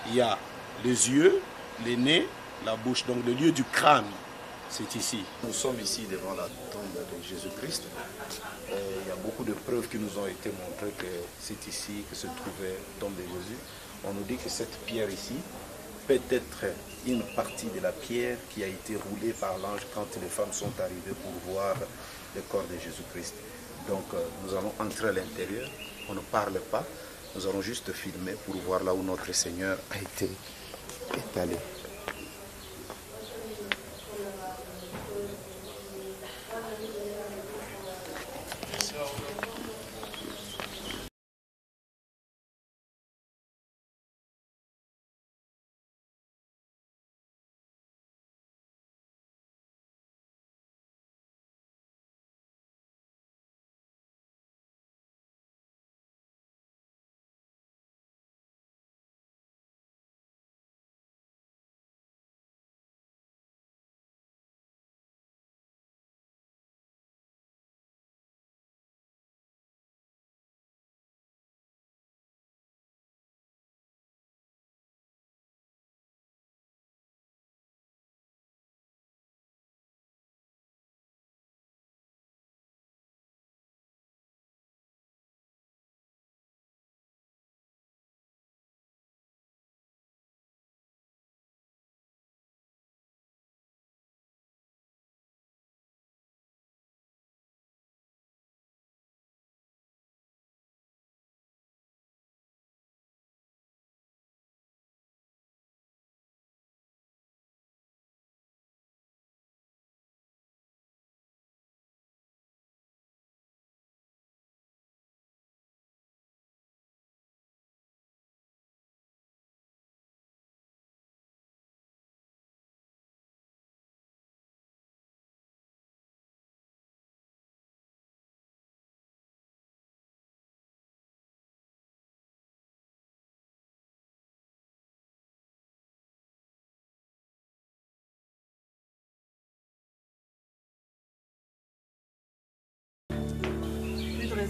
Il y a les yeux, les nez, la bouche, donc le lieu du crâne, c'est ici. Nous sommes ici devant la tombe de Jésus-Christ. Il y a beaucoup de preuves qui nous ont été montrées que c'est ici que se trouvait la tombe de Jésus. On nous dit que cette pierre ici peut être une partie de la pierre qui a été roulée par l'ange quand les femmes sont arrivées pour voir le corps de Jésus-Christ. Donc nous allons entrer à l'intérieur, on ne parle pas, nous allons juste filmer pour voir là où notre Seigneur a été étalé.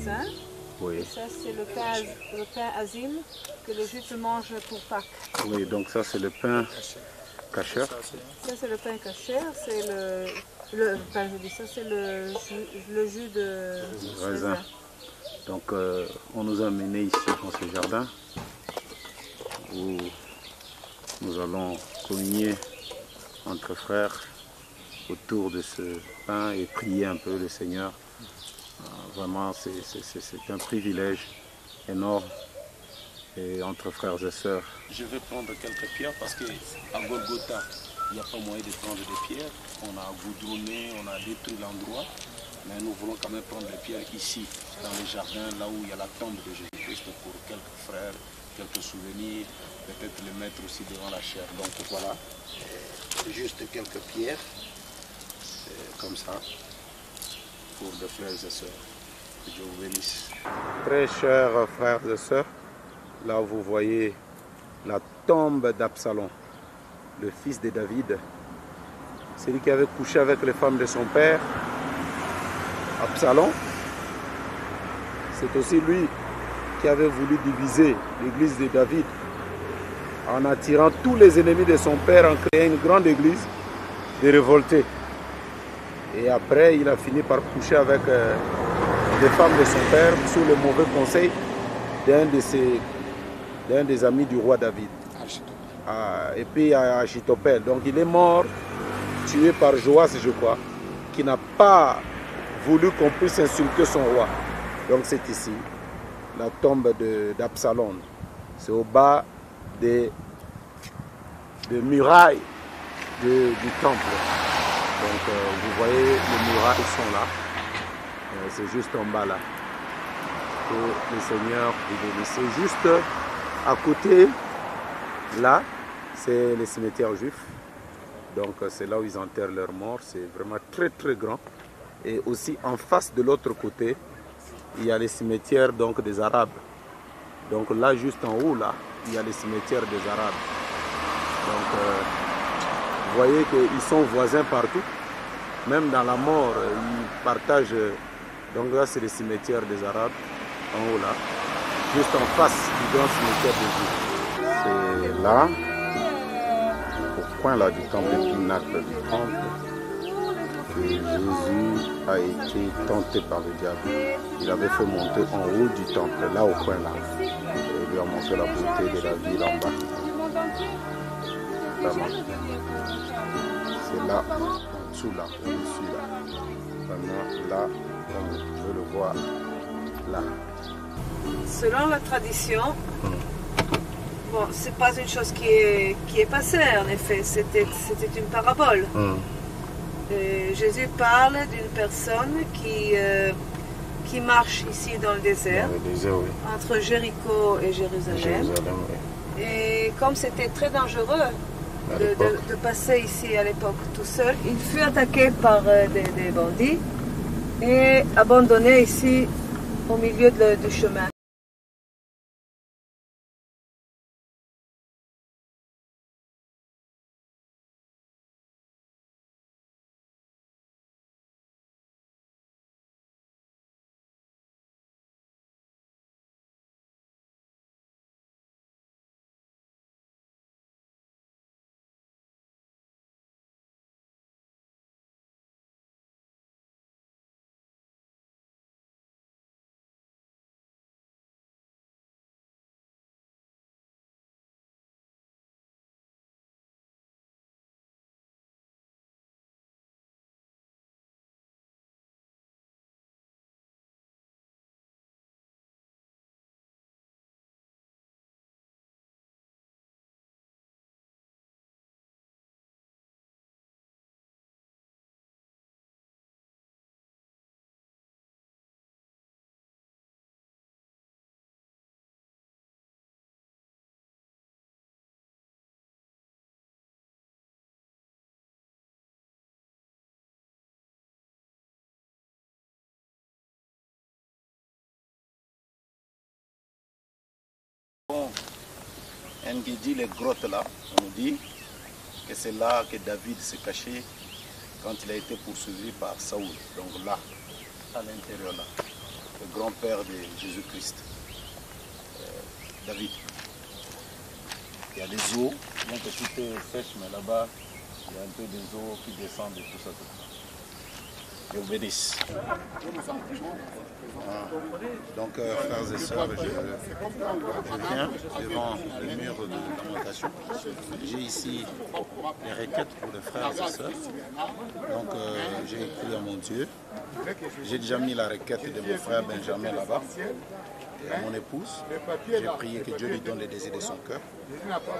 raisin. Oui. Et ça, c'est le pain azim que les Juifs mangent pour Pâques. Oui, donc ça c'est le pain kasher. Ça, c'est le pain kasher, c'est le jus de raisin. Donc on nous a menés ici dans ce jardin où nous allons communier entre frères autour de ce pain et prier un peu le Seigneur. Vraiment, c'est un privilège énorme et entre frères et sœurs. Je vais prendre quelques pierres parce qu'à Golgotha, il n'y a pas moyen de prendre des pierres. On a goudronné, on a détruit l'endroit, mais nous voulons quand même prendre des pierres ici, dans le jardin, là où il y a la tombe de Jésus-Christ, pour quelques frères, quelques souvenirs, peut-être les mettre aussi devant la chair. Donc voilà, juste quelques pierres, comme ça, pour les frères et sœurs. Que Dieu vous bénisse. Très chers frères et sœurs, là vous voyez la tombe d'Absalom, le fils de David, celui qui avait couché avec les femmes de son père. Absalom, c'est aussi lui qui avait voulu diviser l'église de David en attirant tous les ennemis de son père, en créant une grande église des révoltés. Et après, il a fini par coucher avec les femmes de son père sous le mauvais conseil d'un des amis du roi David. Et puis Achitopel. Donc il est mort, tué par Joas, je crois, qui n'a pas voulu qu'on puisse insulter son roi. Donc c'est ici, la tombe d'Absalom. C'est au bas des murailles du temple. Donc vous voyez, les murailles sont là. C'est juste en bas là. Que le Seigneur vous bénisse. Juste à côté, là, c'est le cimetière juif. Donc c'est là où ils enterrent leurs morts. C'est vraiment très très grand. Et aussi en face de l'autre côté, il y a les cimetières donc, des Arabes. Donc là, juste en haut, là, il y a les cimetières des Arabes. Donc vous voyez qu'ils sont voisins partout. Même dans la mort, ils partagent. Donc là, c'est le cimetière des Arabes, en haut là. Juste en face du grand cimetière des Juifs. C'est là, au coin là du temple, le pinacle du temple, que Jésus a été tenté par le diable. Il avait fait monter en haut du temple, là au coin là. Et il lui a montré la beauté de la ville en bas. Vraiment. C'est là, en dessous là, au-dessus là. Vraiment là, comme vous pouvez le voir, là. Selon la tradition, bon, c'est pas une chose qui est passée en effet, c'était une parabole. Jésus parle d'une personne qui marche ici dans le désert, oui. entre Jéricho et Jérusalem. Oui. Et comme c'était très dangereux de passer ici à l'époque tout seul, il fut attaqué par des bandits et abandonné ici au milieu du chemin. Engedi, les grottes là, on nous dit que c'est là que David s'est caché quand il a été poursuivi par Saoul. Donc là, à l'intérieur là. le grand-père de Jésus-Christ, David. Il y a des eaux, bien que tout est sèche, mais là-bas, il y a un peu des eaux qui descendent et tout ça. Dieu vous bénisse. Donc, frères et sœurs, je viens devant le mur de lamentation. J'ai ici les requêtes pour les frères et sœurs. Donc, j'ai écrit à mon Dieu. J'ai déjà mis la requête de mon frère Benjamin là-bas. Et à mon épouse, j'ai prié que Dieu lui donne les désirs de son cœur.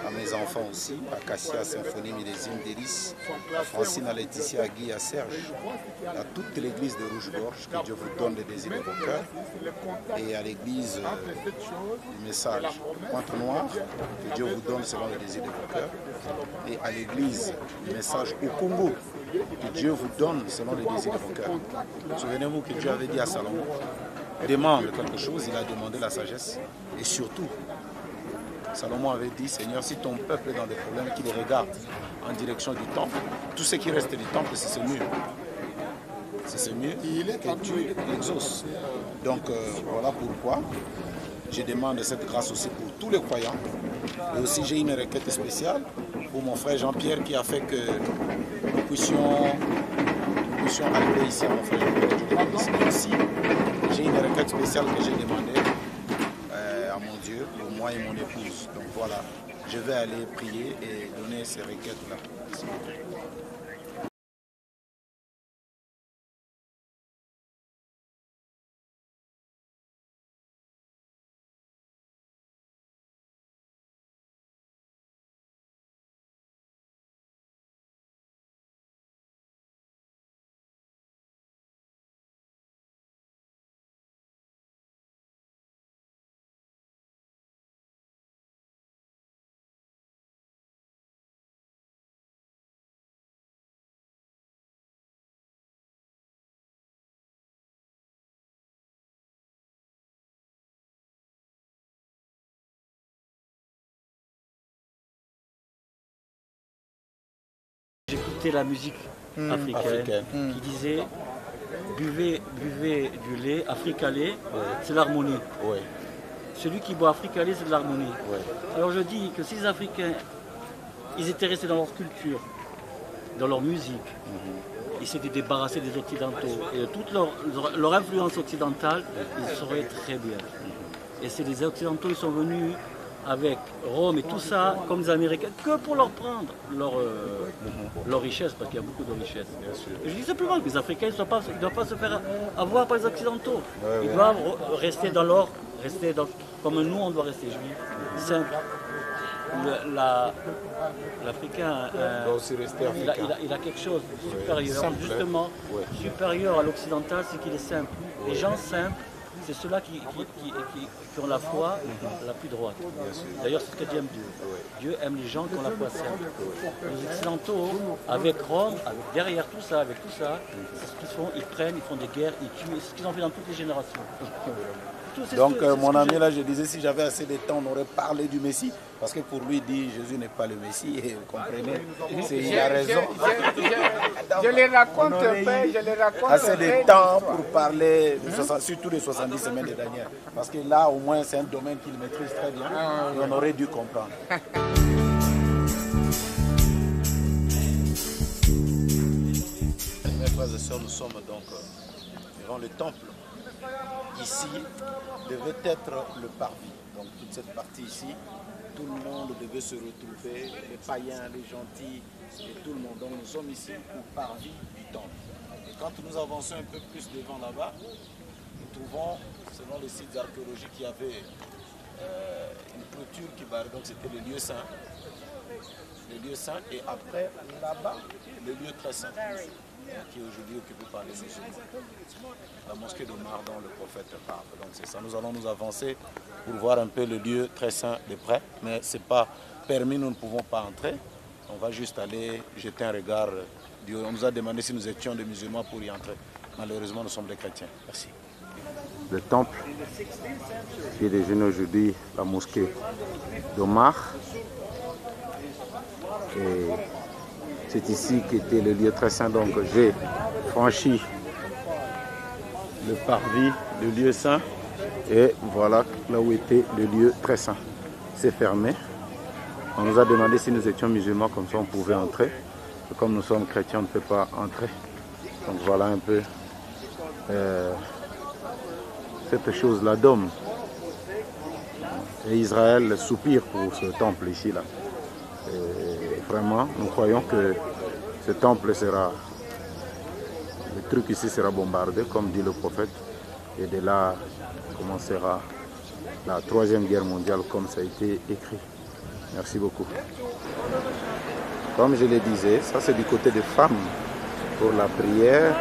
À mes enfants aussi, à Cassia, Symphonie, Millésime, Délice, à Francine, à Laetitia, à Guy, à Serge, à toute l'église de Rouge-Gorge, que Dieu vous donne les désirs de vos cœurs. Et à l'église du message Pointe-Noire, que Dieu vous donne selon les désirs de vos cœurs. Et à l'église du message au Congo, que Dieu vous donne selon les désirs de vos cœurs. Souvenez-vous que Dieu avait dit à Salomon, demande quelque chose, il a demandé la sagesse. Et surtout, Salomon avait dit, Seigneur, si ton peuple est dans des problèmes, qu'il les regarde en direction du temple. Tout ce qui reste du temple, c'est ce mur. C'est ce mur que tu l'exauces. Donc voilà pourquoi je demande cette grâce aussi pour tous les croyants. Et aussi j'ai une requête spéciale pour mon frère Jean-Pierre qui a fait que nous puissions arriver ici à mon frère Jean-Pierre. Et aussi, j'ai une requête spéciale que j'ai demandée à mon Dieu pour moi et mon épouse. Donc voilà, je vais aller prier et donner ces requêtes-là. J'écoutais la musique africaine qui disait buvez du lait africalé, c'est l'harmonie. Ouais. Celui qui boit africalé, c'est de l'harmonie. Ouais. Alors je dis que si les Africains, ils étaient restés dans leur culture, dans leur musique, ils s'étaient débarrassés des Occidentaux et de toute leur influence occidentale, ils sauraient très bien. Et c'est les Occidentaux, ils sont venus avec Rome et tout ça, comme les Américains, que pour leur prendre leur richesse, parce qu'il y a beaucoup de richesses. Et je dis simplement que les Africains ne doivent pas se faire avoir par les Occidentaux. Ils doivent rester dans l'or, comme nous on doit rester juifs. Simple. L'Africain, il a quelque chose de supérieur, justement, supérieur à l'occidental, c'est qu'il est simple. Les gens simples, c'est ceux-là qui ont la foi la plus droite. D'ailleurs, c'est ce que Dieu aime Dieu. Dieu aime les gens qui ont la foi simple. Les Occidentaux, avec Rome, derrière tout ça, c'est ce qu'ils font, ils prennent, ils font des guerres, ils tuent, c'est ce qu'ils ont fait dans toutes les générations. Donc mon ami là, je disais, si j'avais assez de temps, on aurait parlé du Messie. Parce que pour lui, dit Jésus n'est pas le Messie, et vous comprenez, il a raison. Je les raconte un peu, je les raconte assez de temps pour parler, surtout les 70 semaines de Daniel. Parce que là, au moins, c'est un domaine qu'il maîtrise très bien, et on aurait dû comprendre. Mes frères et sœurs, nous sommes donc devant le temple. Ici devait être le parvis. Donc toute cette partie ici, tout le monde devait se retrouver, les païens, les gentils, et tout le monde. Donc nous sommes ici au parvis du temple. Et quand nous avançons un peu plus devant là-bas, nous trouvons, selon les sites archéologiques, qu'il y avait une clôture qui barrait, donc c'était le lieu saint. Le lieu saint, et après là-bas, le lieu très saint, qui est aujourd'hui occupé par les musulmans. La mosquée d'Omar dont le prophète parle. Donc c'est ça, nous allons nous avancer pour voir un peu le lieu très saint de près, mais ce n'est pas permis, nous ne pouvons pas entrer. On va juste aller jeter un regard. On nous a demandé si nous étions des musulmans pour y entrer. Malheureusement, nous sommes des chrétiens. Merci. Le temple qui est déjeuné aujourd'hui, la mosquée d'Omar. Et c'est ici qu'était le lieu très saint, donc j'ai franchi le parvis, le lieu saint. Et voilà là où était le lieu très saint. C'est fermé. On nous a demandé si nous étions musulmans, comme ça on pouvait entrer. Et comme nous sommes chrétiens, on ne peut pas entrer. Donc voilà un peu cette chose-là d'homme. Et Israël soupire pour ce temple ici-là. Vraiment, nous croyons que ce temple sera, le truc ici sera bombardé, comme dit le prophète. Et de là commencera la 3e guerre mondiale, comme ça a été écrit. Merci beaucoup. Comme je le disais, ça c'est du côté des femmes pour la prière.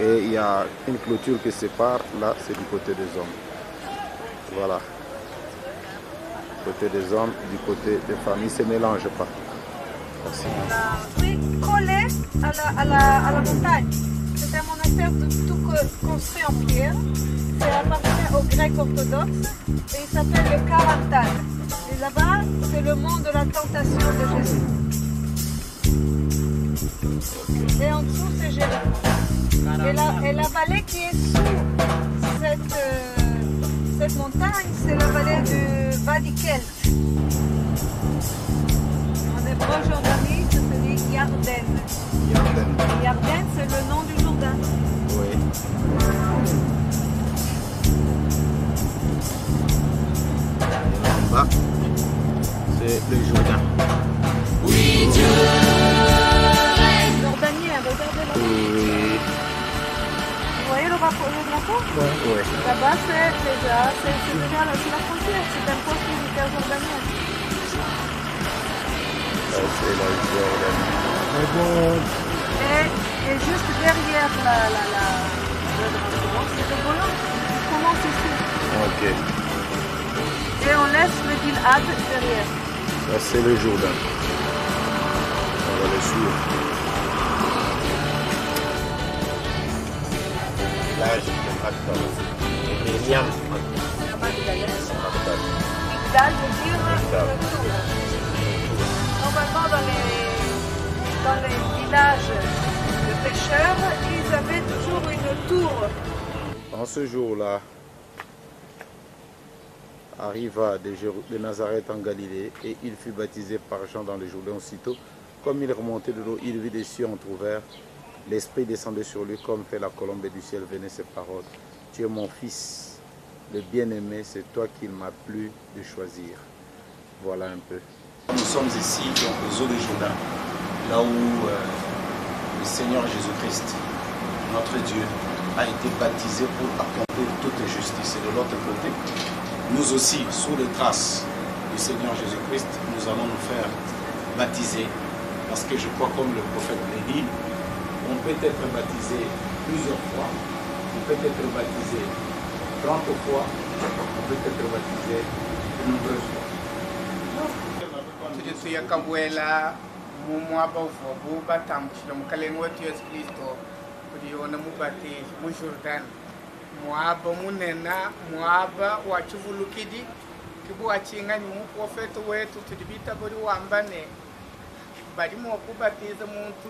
Et il y a une clôture qui sépare, là c'est du côté des hommes. Voilà. Du côté des hommes, du côté des femmes, ils ne se mélangent pas. Merci. Oui, collé à la montagne. C'est un monastère tout construit en pierre. C'est appartient aux Grecs orthodoxes et il s'appelle le Karantal. Et là-bas, c'est le mont de la tentation de Jésus. Et en dessous, c'est Jérusalem. Et la vallée qui est sous cette montagne, c'est la vallée de Wadi Kelt. En hébreu, Jordanie, ça se dit Yarden. Yarden, c'est le nom du Jourdain. Oui. En bas, c'est le Jourdain. Oui, Dieu. Jordanien, regardez là. Oui. Vous voyez le drapeau? Oui. Là-bas, c'est déjà la frontière. C'est un poste militaire jordanien. C'est la Jordanie. Et juste derrière le drapeau, c'est le Golan qui commence ici. Ok. Et on laisse le Gilad derrière. Ça c'est le Jourdain. On va le suivre. Là, je ne pas de Myriam. Migdal veut dire le tour. Normalement, dans les villages de pêcheurs, ils avaient toujours une tour. En ce jour-là, arriva de Nazareth en Galilée et il fut baptisé par Jean dans le Jourdain. Aussitôt, comme il remontait de l'eau, il vit des cieux entr'ouverts. L'Esprit descendait sur lui comme fait la colombe du ciel. Venaient ces paroles. Tu es mon fils, le bien-aimé, c'est toi qu'il m'a plu de choisir. Voilà un peu. Nous sommes ici aux eaux du Jourdain, là où le Seigneur Jésus-Christ, notre Dieu, a été baptisé pour accomplir toute justice. Et de l'autre côté, nous aussi, sous les traces du Seigneur Jésus-Christ, nous allons nous faire baptiser. Parce que je crois, comme le prophète l'a dit, on peut être baptisé plusieurs fois, on peut être baptisé 30 fois, on peut être baptisé de nombreuses fois. Tuyakabwela mumwaba uvobu batambushira mukalengo wetu Yesu Kristo kuliona mubatizo mu Jordan mwaba munena mwaba wachivulukidi kibu wachingani mu profeta wetu tulibita buri wambane bari mu kubatiza muntu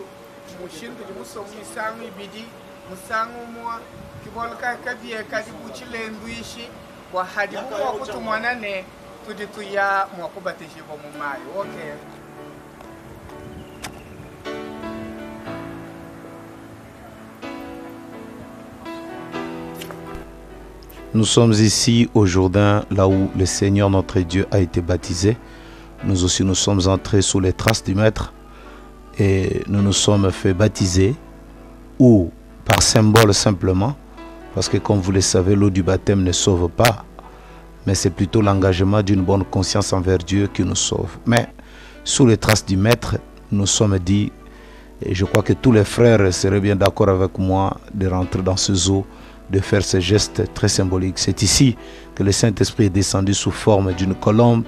mushindu limusomu misango ibidi musango mwa kibolka kabiye kadi buchilendu ishi kwa hadi kwa kutumwanane tudi tuya mwakubatije bo mu mayo. Okay. Nous sommes ici au Jourdain, là où le Seigneur notre Dieu a été baptisé. Nous aussi nous sommes entrés sous les traces du Maître et nous nous sommes fait baptiser, ou par symbole simplement, parce que comme vous le savez, l'eau du baptême ne sauve pas, mais c'est plutôt l'engagement d'une bonne conscience envers Dieu qui nous sauve. Mais sous les traces du Maître, nous sommes dit, et je crois que tous les frères seraient bien d'accord avec moi de rentrer dans ces eaux, de faire ce geste très symbolique. C'est ici que le Saint-Esprit est descendu sous forme d'une colombe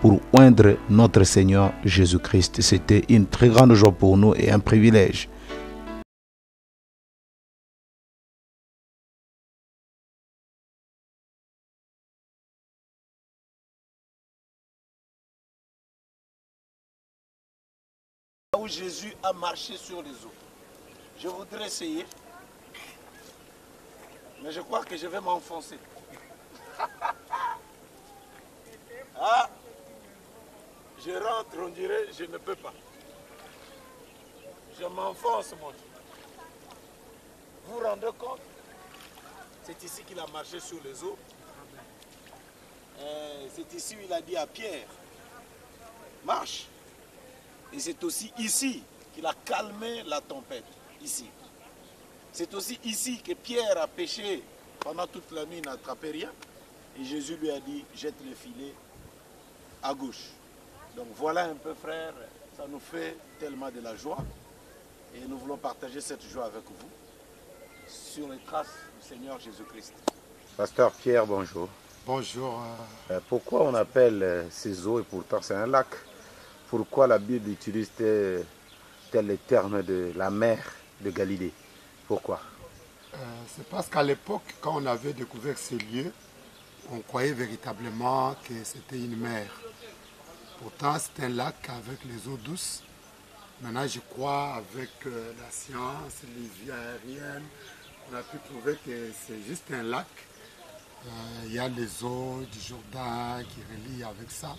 pour oindre notre Seigneur Jésus-Christ. C'était une très grande joie pour nous et un privilège. Où Jésus a marché sur les eaux. Je voudrais essayer Mais je crois que je vais m'enfoncer. Ah, je rentre, on dirait, je ne peux pas. Je m'enfonce, mon Dieu. Vous vous rendez compte? C'est ici qu'il a marché sur les eaux. C'est ici où il a dit à Pierre, marche. Et c'est aussi ici qu'il a calmé la tempête. Ici. C'est aussi ici que Pierre a pêché pendant toute la nuit, il n'a attrapé rien. Et Jésus lui a dit, jette le filet à gauche. Donc voilà un peu, frère, ça nous fait tellement de la joie. Et nous voulons partager cette joie avec vous sur les traces du Seigneur Jésus-Christ. Pasteur Pierre, bonjour. Bonjour. Pourquoi on appelle ces eaux, et pourtant c'est un lac, pourquoi la Bible utilise tel les termes de la mer de Galilée? Pourquoi? C'est parce qu'à l'époque, quand on avait découvert ces lieux, on croyait véritablement que c'était une mer. Pourtant, c'est un lac avec les eaux douces. Maintenant, je crois, avec la science, les vues aériennes, on a pu trouver que c'est juste un lac. Il y a les eaux du Jourdain qui relient avec ça.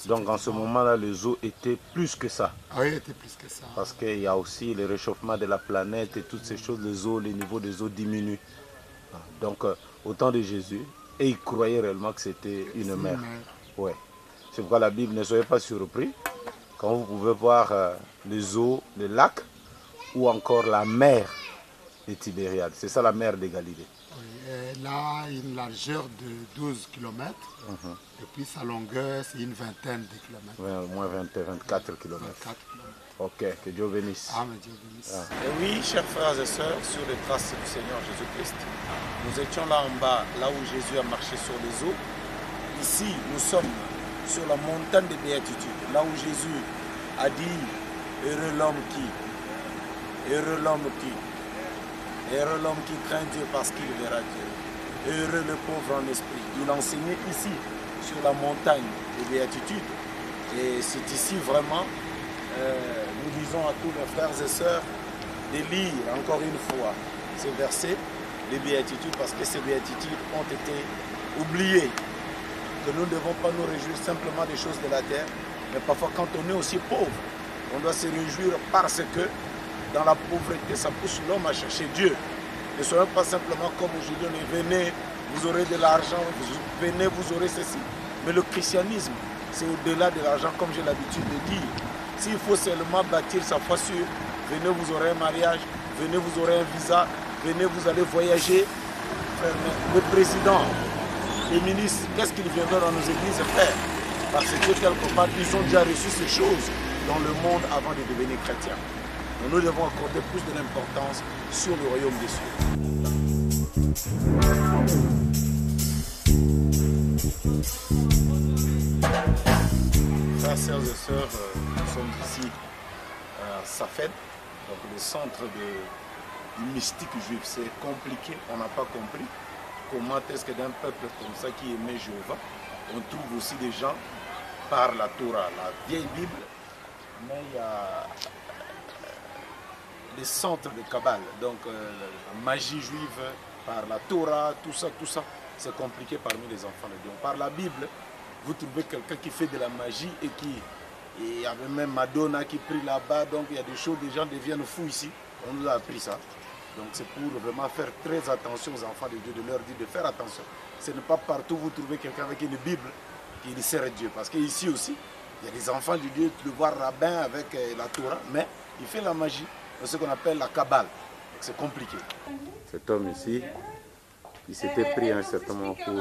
Donc en ce moment-là, les eaux étaient plus que ça. Ah oui, étaient plus que ça. Parce qu'il y a aussi le réchauffement de la planète et toutes ces choses, les niveaux des eaux diminuent. Donc au temps de Jésus, et ils croyaient réellement que c'était une mer. Ouais. C'est pourquoi la Bible, ne soyez pas surpris quand vous pouvez voir les eaux, les lacs ou encore la mer de Tibériade. C'est ça la mer de Galilée. Oui, elle a une largeur de 12 km. Et puis sa longueur, c'est une vingtaine de kilomètres. Ouais, au moins 24 km. 24 km. Ok, que Dieu bénisse. Amen, Dieu bénisse. Et oui, chers frères et sœurs, sur les traces du Seigneur Jésus-Christ, nous étions là en bas, là où Jésus a marché sur les eaux. Ici, nous sommes sur la montagne des béatitudes, là où Jésus a dit, heureux l'homme qui craint Dieu parce qu'il verra Dieu. Heureux le pauvre en esprit. Il enseignait ici, sur la montagne des béatitudes. Et c'est ici vraiment, nous disons à tous les frères et sœurs de lire encore une fois ces versets des béatitudes, parce que ces béatitudes ont été oubliées. Que nous ne devons pas nous réjouir simplement des choses de la terre, mais parfois quand on est aussi pauvre, on doit se réjouir parce que dans la pauvreté, ça pousse l'homme à chercher Dieu. Ne soyons pas simplement comme aujourd'hui, venez, vous aurez de l'argent, venez, vous aurez ceci. Mais le christianisme, c'est au-delà de l'argent, comme j'ai l'habitude de dire. S'il faut seulement bâtir sa foi sûre, venez, vous aurez un mariage, venez, vous aurez un visa, venez, vous allez voyager. Le président, les ministres, qu'est-ce qu'ils viendront dans nos églises faire? Parce que quelque part, ils ont déjà reçu ces choses dans le monde avant de devenir chrétiens. Mais nous devons accorder plus de l'importance sur le royaume des cieux. Frères, sœurs et sœurs, nous sommes ici à Safed, donc le centre du mystique juif. C'est compliqué, on n'a pas compris comment est-ce que d'un peuple comme ça qui aimait Jéhovah, on trouve aussi des gens par la Torah, la vieille Bible, mais il y a les centres de Kabbale, donc la magie juive, par la Torah, tout ça, c'est compliqué parmi les enfants de Dieu. Par la Bible, vous trouvez quelqu'un qui fait de la magie et il y avait même Madonna qui prie là-bas, donc il y a des choses, des gens deviennent fous ici, on nous a appris ça. Donc c'est pour vraiment faire très attention aux enfants de Dieu, de leur dire de faire attention. Ce n'est pas partout où vous trouvez quelqu'un avec une Bible qui sert Dieu, parce qu'ici aussi, il y a des enfants de Dieu, tu le vois rabbin avec la Torah, mais il fait la magie. Ce qu'on appelle la Kabbale. C'est compliqué. Cet homme ici, il s'était pris un certain moment pour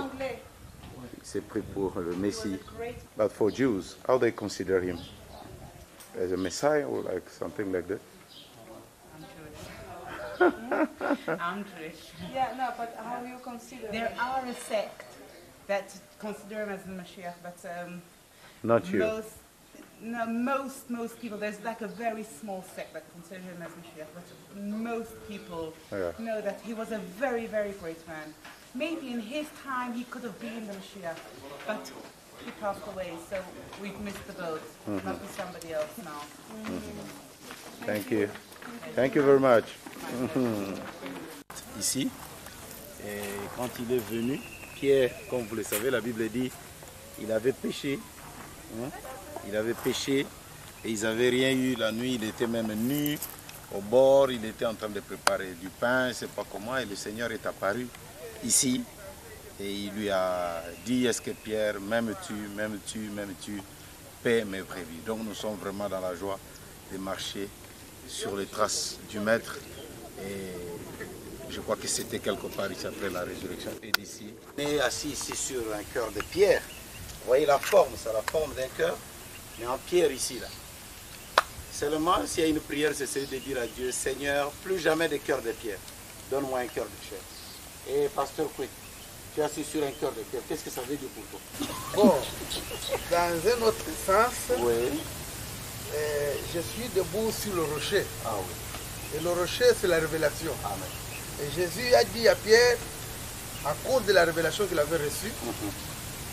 le Messie. But for Jews, how they consider him? As a Messiah or like something like that? I'm Jewish. Yeah, no, but how do you consider There are a sect that consider him as the Mashiach, but not you. Most people, there's like a very small sect that consider him as Mashiach, but most people know that he was a very, very great man. Maybe in his time he could have been the Mashiach, but he passed away, so we've missed the boat. Must be somebody else now. Thank you. Thank you very much. ici. Et quand il est venu, Pierre, comme vous le savez, la Bible dit, il avait péché. Hein? Il avait péché et ils n'avaient rien eu la nuit. Il était même nu au bord. Il était en train de préparer du pain, je ne sais pas comment. Et le Seigneur est apparu ici. Et il lui a dit, est-ce que Pierre, m'aimes-tu, paie mes brebis. Donc nous sommes vraiment dans la joie de marcher sur les traces du Maître. Et je crois que c'était quelque part ici après la résurrection. Et d'ici, on est assis ici sur un cœur de pierre. Vous voyez la forme, c'est la forme d'un cœur, mais en pierre ici. Là. Seulement, s'il y a une prière, c'est de dire à Dieu, Seigneur, plus jamais de cœur de pierre. Donne-moi un cœur de chair. Et pasteur Quick, tu es assis sur un cœur de pierre. Qu'est-ce que ça veut dire pour toi? Bon, dans un autre sens, oui. Je suis debout sur le rocher. Ah oui. Et le rocher, c'est la révélation. Amen. Et Jésus a dit à Pierre, à cause de la révélation qu'il avait reçue,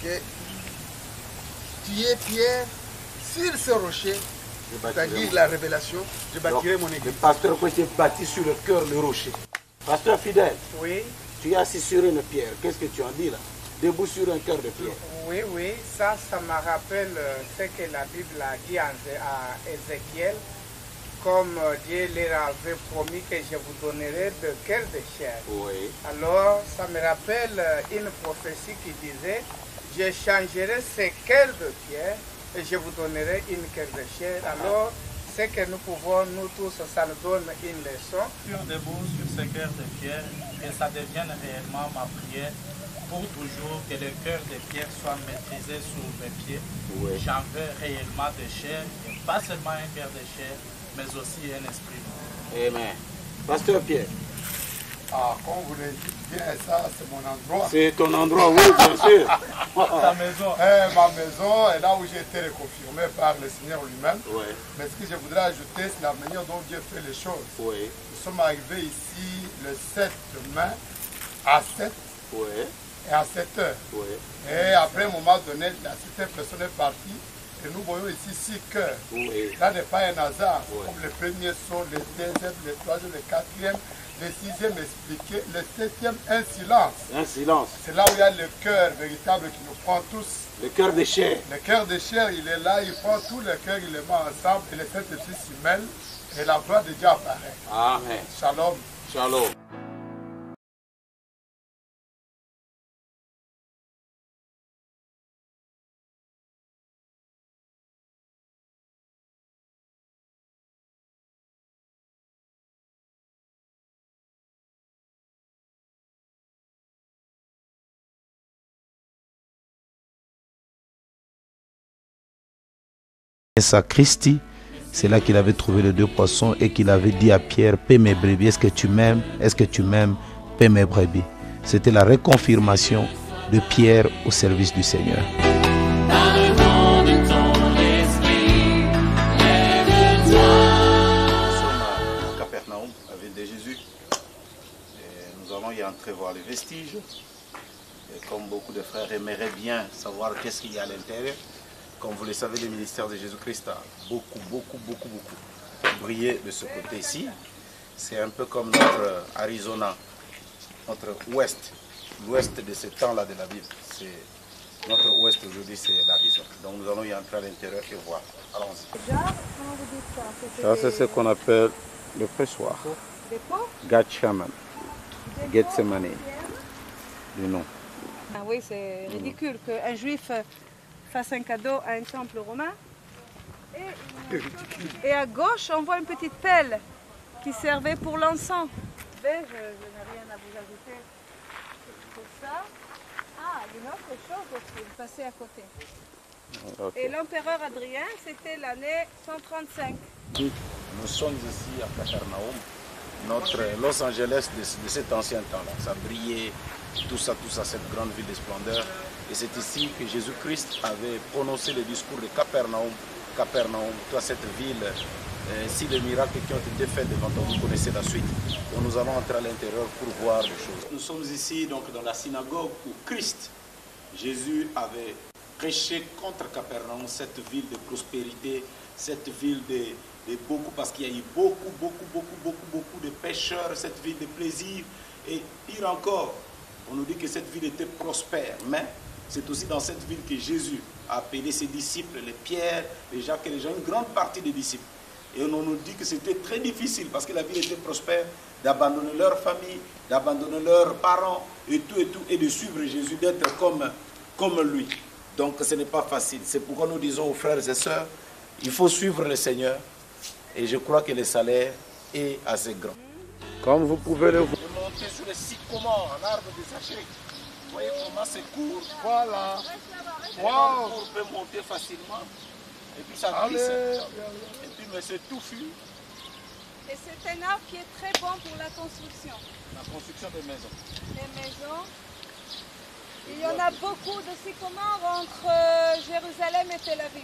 que tu es Pierre, sur ce rocher, c'est-à-dire la révélation, je bâtirai mon église. Le pasteur qui est bâti sur le cœur, le rocher. Pasteur fidèle, oui. Tu es assis sur une pierre. Qu'est-ce que tu en dis là? Debout sur un cœur de pierre. Oui, oui, ça me rappelle ce que la Bible a dit à Ézéchiel. Comme Dieu leur avait promis que je vous donnerai de cœur de chair. Oui. Alors, ça me rappelle une prophétie qui disait, je changerai ce cœur de pierre et je vous donnerai une cœur de chair. Alors, ce que nous pouvons, nous tous, ça nous donne une leçon. Sur debout sur ce cœur de pierre, que ça devienne réellement ma prière pour toujours, que le cœur de pierre soit maîtrisé sous mes pieds. Oui. J'en veux réellement de chair, et pas seulement un cœur de chair, mais aussi un esprit. Amen. Pasteur Pierre. Ah, comme vous le dites bien, ça c'est mon endroit. C'est ton endroit, oui, bien sûr. Ta maison. Ma maison est là où j'ai été reconfirmé par le Seigneur lui-même. Oui. Mais ce que je voudrais ajouter, c'est la manière dont Dieu fait les choses. Oui. Nous sommes arrivés ici le 7 mai à 7. Oui. Et à 7 heures. Oui. Et après un moment donné, cette personne est partie. Et nous voyons ici 6 cœurs. Oui. Ça n'est pas un hasard. Oui. Comme les premiers sont, les deuxièmes, les troisièmes, les quatrièmes, les sixièmes expliqués, le septième, un silence. Un silence. C'est là où il y a le cœur véritable qui nous prend tous. Le cœur de chair. Le cœur de chair, il est là, il prend tout le cœur, il les met ensemble et les sept esprits s'y mêlent et la gloire de Dieu apparaît. Amen. Shalom. Shalom. Christi, c'est là qu'il avait trouvé les 2 poissons et qu'il avait dit à Pierre, paie mes brebis, est-ce que tu m'aimes? Est-ce que tu m'aimes? Paie mes brebis. C'était la reconfirmation de Pierre au service du Seigneur. Nous sommes à Capernaum, la ville de Jésus. Et nous allons y entrer voir les vestiges. Et comme beaucoup de frères aimeraient bien savoir qu'est-ce qu'il y a à l'intérieur, comme vous le savez, le ministère de Jésus-Christ a beaucoup brillé de ce côté ici. C'est un peu comme notre Arizona, notre ouest, l'ouest de ce temps-là de la Bible. Notre ouest aujourd'hui, c'est l'Arizona. Donc nous allons y entrer à l'intérieur et voir. Allons-y. Ça, c'est ce qu'on appelle le pressoir. Gatchaman. Gethsemane, du nom. Ah oui, c'est ridicule qu'un juif fasse un cadeau à un temple romain. Et à gauche, on voit une petite pelle qui servait pour l'encens. Je n'ai rien à vous ajouter pour ça. Ah, une autre chose aussi, passer à côté. Okay. Et l'empereur Adrien, c'était l'année 135. Nous sommes ici à Capernaum, notre Los Angeles de cet ancien temps-là. Ça brillait, tout ça, cette grande ville de splendeur. Et c'est ici que Jésus-Christ avait prononcé le discours de Capernaum. Capernaum, toi cette ville, si les miracles qui ont été faits devant toi, vous connaissez la suite. Donc nous allons entrer à l'intérieur pour voir les choses. Nous sommes ici donc dans la synagogue où Christ, Jésus avait prêché contre Capernaum, cette ville de prospérité, cette ville de beaucoup, parce qu'il y a eu beaucoup de pécheurs, cette ville de plaisir. Et pire encore, on nous dit que cette ville était prospère, mais c'est aussi dans cette ville que Jésus a appelé ses disciples, les Pierre, les Jacques et les Jean, une grande partie des disciples. Et on nous dit que c'était très difficile, parce que la ville était prospère, d'abandonner leur famille, d'abandonner leurs parents, et tout, et de suivre Jésus, d'être comme lui. Donc ce n'est pas facile. C'est pourquoi nous disons aux frères et sœurs, il faut suivre le Seigneur, et je crois que le salaire est assez grand. Comme vous pouvez le voir. Monter sur le sycomore, un arbre de sachet. Vous voyez comment c'est court. Voilà. Wow. On peut monter facilement. Et puis ça glisse. Et puis mais c'est touffu. Et c'est un arbre qui est très bon pour la construction. La construction des maisons. Les maisons. Il y en a beaucoup de sycomores entre Jérusalem et Tel Aviv.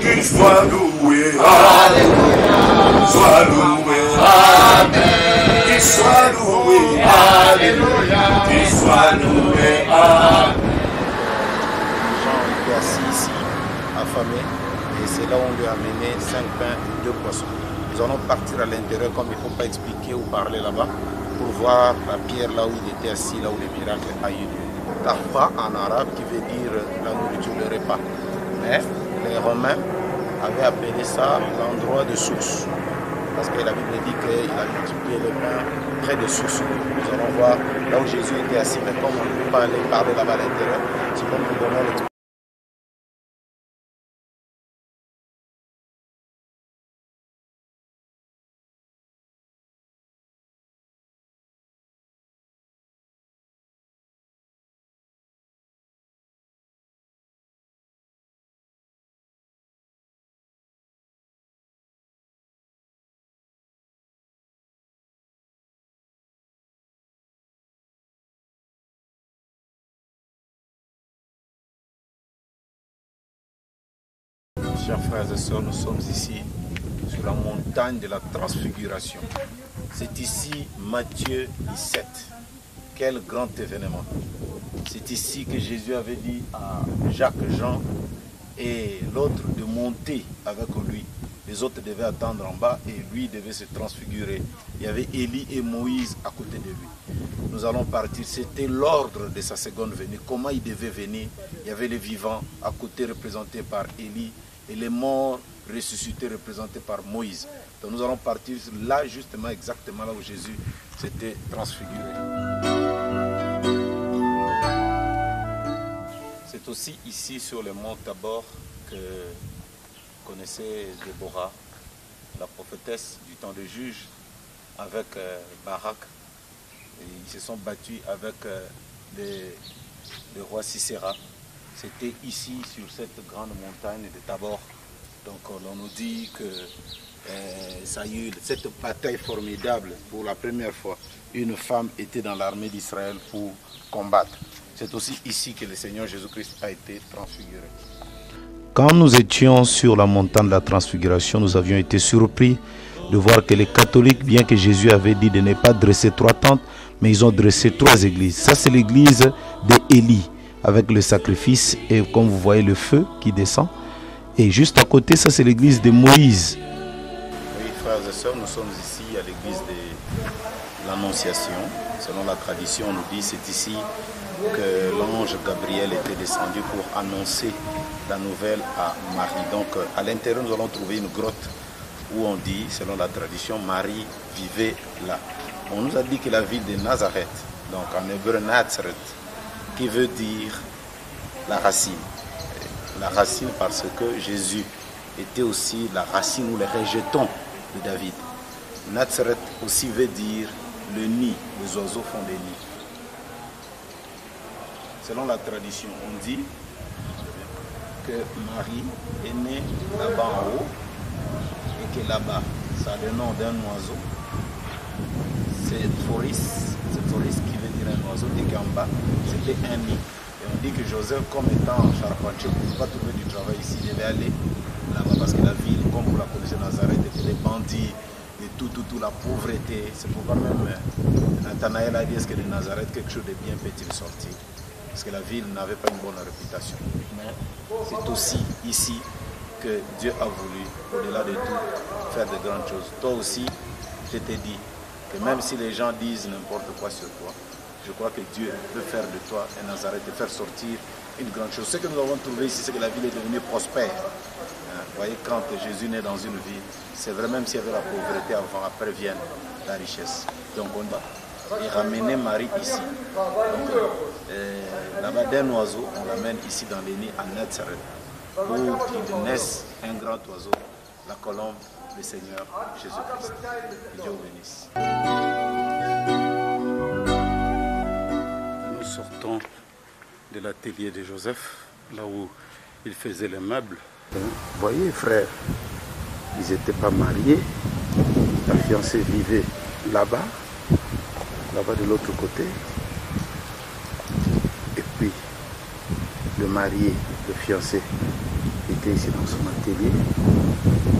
Qu'il soit loué, Alléluia, soit loué, Amen. Qu'il soit loué, Alléluia, qu'il soit loué, Amen. Jean était assis ici, affamé, et c'est là où on lui a amené 5 pains et 2 poissons. Nous allons partir à l'intérieur, comme il ne faut pas expliquer ou parler là-bas, pour voir la pierre là où il était assis, là où le miracle a eu lieu. Tahpa en arabe qui veut dire la nourriture, le repas. Mais les Romains avaient appelé ça l'endroit de source. Parce que la Bible dit qu'il a multiplié le pain près de sources. Nous allons voir là où Jésus était assis, mais comme on ne peut pas aller parler là-bas à l'intérieur, c'est comme nous donnons l'explication. Chers frères et sœurs, nous sommes ici sur la montagne de la transfiguration. C'est ici Matthieu 17. Quel grand événement. C'est ici que Jésus avait dit à Jacques, Jean et l'autre de monter avec lui. Les autres devaient attendre en bas et lui devait se transfigurer. Il y avait Élie et Moïse à côté de lui. Nous allons partir, c'était l'ordre de sa seconde venue. Comment il devait venir? Il y avait les vivants à côté représentés par Élie et les morts ressuscités représentés par Moïse. Donc nous allons partir là justement, exactement là où Jésus s'était transfiguré. C'est aussi ici sur le mont Tabor que connaissait Déborah, la prophétesse du temps de Juge, avec Barak. Et ils se sont battus avec le roi Sisera. C'était ici, sur cette grande montagne de Tabor. Donc on nous dit que ça a eu cette bataille formidable. Pour la première fois, une femme était dans l'armée d'Israël pour combattre. C'est aussi ici que le Seigneur Jésus-Christ a été transfiguré. Quand nous étions sur la montagne de la transfiguration, nous avions été surpris de voir que les catholiques, bien que Jésus avait dit de ne pas dresser 3 tentes, mais ils ont dressé 3 églises. Ça, c'est l'église d'Élie, avec le sacrifice et comme vous voyez le feu qui descend. Et juste à côté, ça c'est l'église de Moïse. Oui, frères et sœurs, nous sommes ici à l'église de l'Annonciation. Selon la tradition, on nous dit c'est ici que l'ange Gabriel était descendu pour annoncer la nouvelle à Marie. Donc à l'intérieur, nous allons trouver une grotte où on dit, selon la tradition, Marie vivait là. On nous a dit que la ville de Nazareth, donc en hébreu Nazareth, qui veut dire la racine. La racine parce que Jésus était aussi la racine ou le rejeton de David. Nazareth aussi veut dire le nid, les oiseaux font des nids. Selon la tradition, on dit que Marie est née là-bas en haut et que là-bas, ça a le nom d'un oiseau. C'est Phoris qui veut dire un oiseau, et qu'en bas, c'était un nid. Et on dit que Joseph, comme étant charpentier, ne pouvait pas trouver du travail ici, il devait aller là-bas parce que la ville, comme vous la connaissez, Nazareth, était des bandits, et tout, la pauvreté. C'est pourquoi même Nathanaël a dit, est-ce que de Nazareth, quelque chose de bien peut-il sortir? Parce que la ville n'avait pas une bonne réputation. Mais c'est aussi ici que Dieu a voulu, au-delà de tout, faire de grandes choses. Toi aussi, je t'ai dit que même si les gens disent n'importe quoi sur toi, je crois que Dieu peut faire de toi un Nazareth et faire sortir une grande chose. Ce que nous avons trouvé ici, c'est que la ville est devenue prospère. Vous voyez, quand Jésus naît dans une ville, c'est vrai, même s'il y avait la pauvreté avant, après vient la richesse. Donc on va ramener Marie ici. Là-bas d'un oiseau, on l'amène ici dans les nids à Nazareth, pour qu'il naisse un grand oiseau, la colombe, le Seigneur Jésus-Christ. Que Dieu vous bénisse. Nous sortons de l'atelier de Joseph, là où il faisait les meubles. Vous voyez, frère, ils n'étaient pas mariés. La fiancée vivait là-bas de l'autre côté. Et puis, le marié, le fiancé, était ici dans son atelier.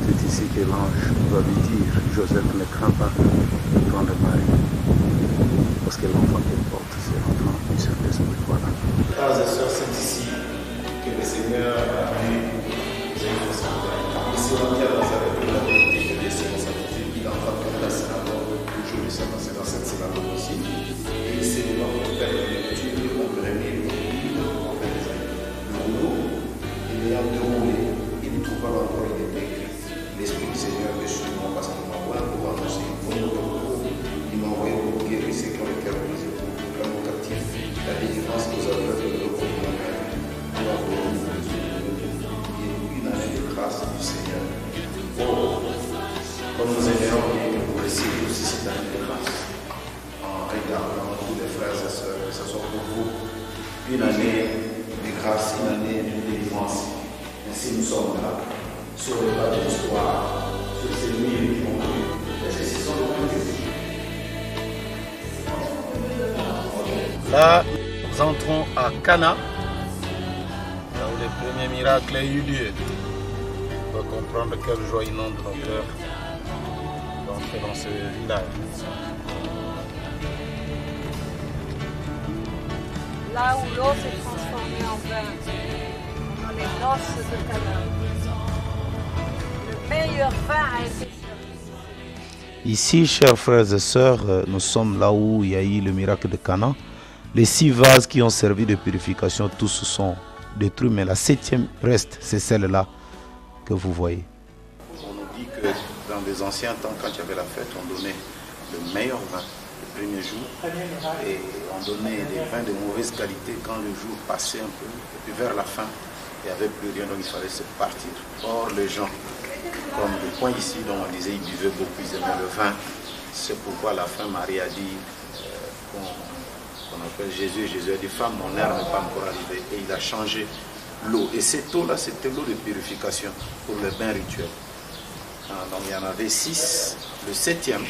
C'est ici que l'ange va lui dire, Joseph, ne crains pas de prendre Marie, parce que l'enfant qu'elle porte, c'est l'enfant du Saint-Esprit. Voilà. Frères et sœurs, c'est ici que le Seigneur a vu les enfants. Ici, on vient dans sa république, je vais essayer de s'appuyer, il a entendu la synagogue, toujours il s'est passé dans cette synagogue ici. Et il s'est devant pour faire la lecture, on peut aimer le rouleau, et ayant déroulé, il trouva l'endroit où il était écrit. L'Esprit du Seigneur est sur moi parce qu'il m'envoie pour annoncer une bonne nouvelle. Il m'a envoyé pour guérir ceux qui ont été brisés, pour proclamer aux captifs la délivrance aux aveugles de l'eau pour envoyer une année de grâce du Seigneur. Oh, comme nous aimons bien que vous recevez aussi cette année de grâce, en regardant tous les frères et sœurs, que ce soit pour vous une année de grâce, une année de délivrance. Ainsi nous sommes là, sur le pas de l'histoire, sur ces nuits qui ont vu, parce que ce sont les points de vue. Là, nous entrons à Cana, là où le premier miracle a eu lieu. On va comprendre quelle joie inonde nos cœurs d'entrer dans ce village. Là où l'eau s'est transformée en vin. dans les noces de Cana. Le meilleur vin a été servi. Ici, chers frères et sœurs, nous sommes là où il y a eu le miracle de Cana. Les 6 vases qui ont servi de purification, tous sont détruits, mais la 7e reste, c'est celle-là que vous voyez. On nous dit que dans les anciens temps, quand il y avait la fête, on donnait le meilleur vin le premier jour et on donnait des vins de mauvaise qualité quand le jour passait un peu. Et puis vers la fin, il n'y avait plus rien, donc il fallait se partir. Or, les gens, comme le point ici, dont on disait, ils buvaient beaucoup, ils aimaient le vin. C'est pourquoi à la fin, Marie a dit, qu'on appelle Jésus, Jésus a dit, femme, mon heure n'est pas encore arrivée. Et il a changé l'eau. Et cette eau-là, c'était l'eau de purification pour le bain rituel. Donc il y en avait 6. Le 7e,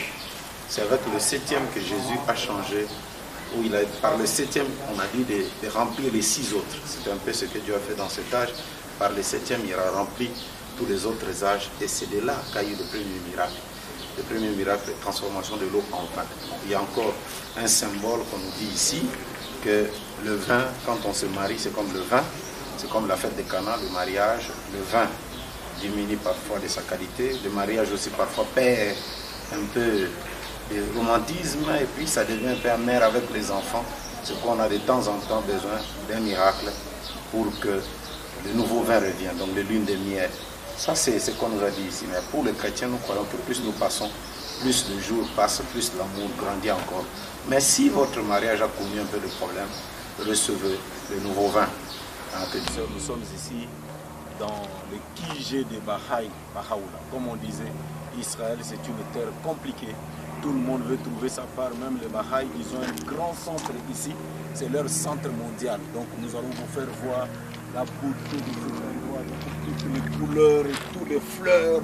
c'est avec le 7e que Jésus a changé. Où il a, par le 7e, on a dit de remplir les 6 autres. C'est un peu ce que Dieu a fait dans cet âge. Par le 7e, il a rempli tous les autres âges. Et c'est de là qu'a eu le premier miracle. Le premier miracle, la transformation de l'eau en vin. Il y a encore un symbole qu'on nous dit ici, que le vin, quand on se marie, c'est comme le vin. C'est comme la fête de Cana, le mariage. Le vin diminue parfois de sa qualité. Le mariage aussi parfois perd un peu de romantisme et puis ça devient un peu amer avec les enfants. C'est qu'on a de temps en temps besoin d'un miracle pour que le nouveau vin revienne, donc de lune de miel. Ça c'est ce qu'on nous a dit ici. Mais pour les chrétiens, nous croyons que plus nous passons, plus le jour passe, plus l'amour grandit encore. Mais si votre mariage a connu un peu de problème, recevez le nouveau vin. Nous sommes ici dans le Kijé de Bahaoula. Comme on disait, Israël c'est une terre compliquée. Tout le monde veut trouver sa part, même les Bahaïs, ils ont un grand centre ici, c'est leur centre mondial. Donc nous allons vous faire voir la beauté de cet endroit, toutes les couleurs et toutes les fleurs.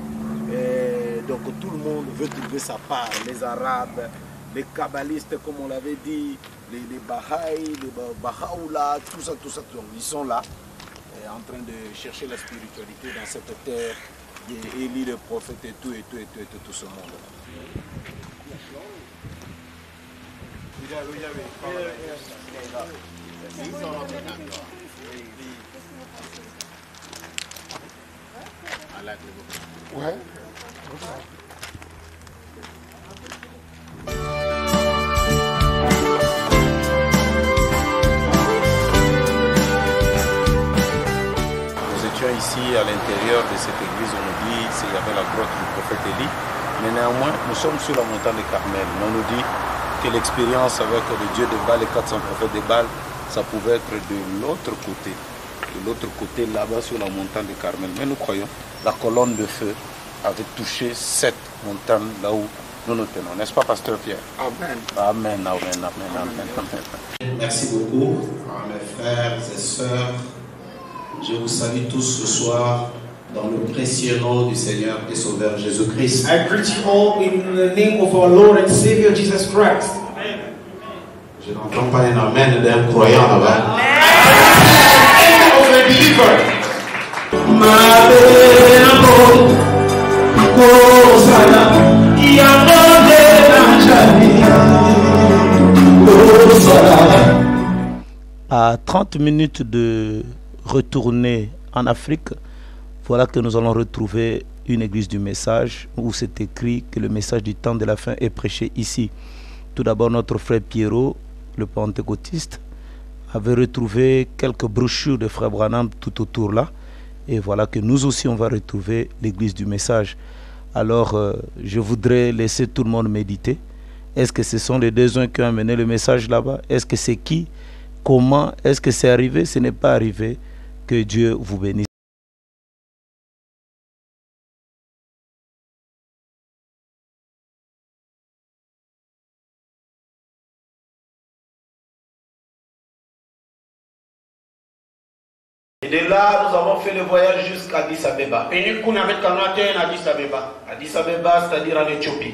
Et donc tout le monde veut trouver sa part, les Arabes, les Kabbalistes comme on l'avait dit, les Bahaïs, les Bahaoula, tout ça. Donc, ils sont là, en train de chercher la spiritualité dans cette terre, Élie le prophète et tout ce monde. Ouais. Ici, à l'intérieur de cette église, on nous dit qu'il y avait la grotte du prophète Élie. Mais néanmoins, nous sommes sur la montagne de Carmel. Mais on nous dit que l'expérience avec le Dieu de Baal, les 400 prophètes de Baal, ça pouvait être de l'autre côté. De l'autre côté, là-bas, sur la montagne de Carmel. Mais nous croyons, la colonne de feu avait touché cette montagne là où nous nous tenons. N'est-ce pas, Pasteur Pierre? Amen. Amen. Merci beaucoup à mes frères et sœurs. Je vous salue tous ce soir dans le précieux nom du Seigneur et Sauveur Jésus-Christ. I greet you all in the name of our Lord and Savior Jesus Christ. Je n'entends pas un amen d'un croyant là-bas. Amen of a believer. À 30 minutes de retourner en Afrique, voilà que nous allons retrouver une église du message où c'est écrit que le message du temps de la fin est prêché ici. Tout d'abord, notre frère Pierrot, le pentecôtiste, avait retrouvé quelques brochures de frère Branham tout autour là. Et voilà que nous aussi, on va retrouver l'église du message. Alors, je voudrais laisser tout le monde méditer. Est-ce que ce sont les deux uns qui ont amené le message là-bas? Est-ce que c'est qui? Comment? Est-ce que c'est arrivé? Ce n'est pas arrivé. Que Dieu vous bénisse. Et de là, nous avons fait le voyage jusqu'à Addis Abeba. Et nous avons fait Addis Abeba. Addis Abeba, c'est-à-dire en Éthiopie.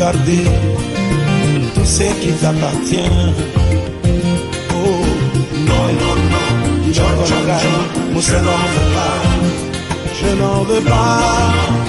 garder tout ce qui t'appartient. Oh, non, non, non, je n'en veux pas, je n'en veux pas.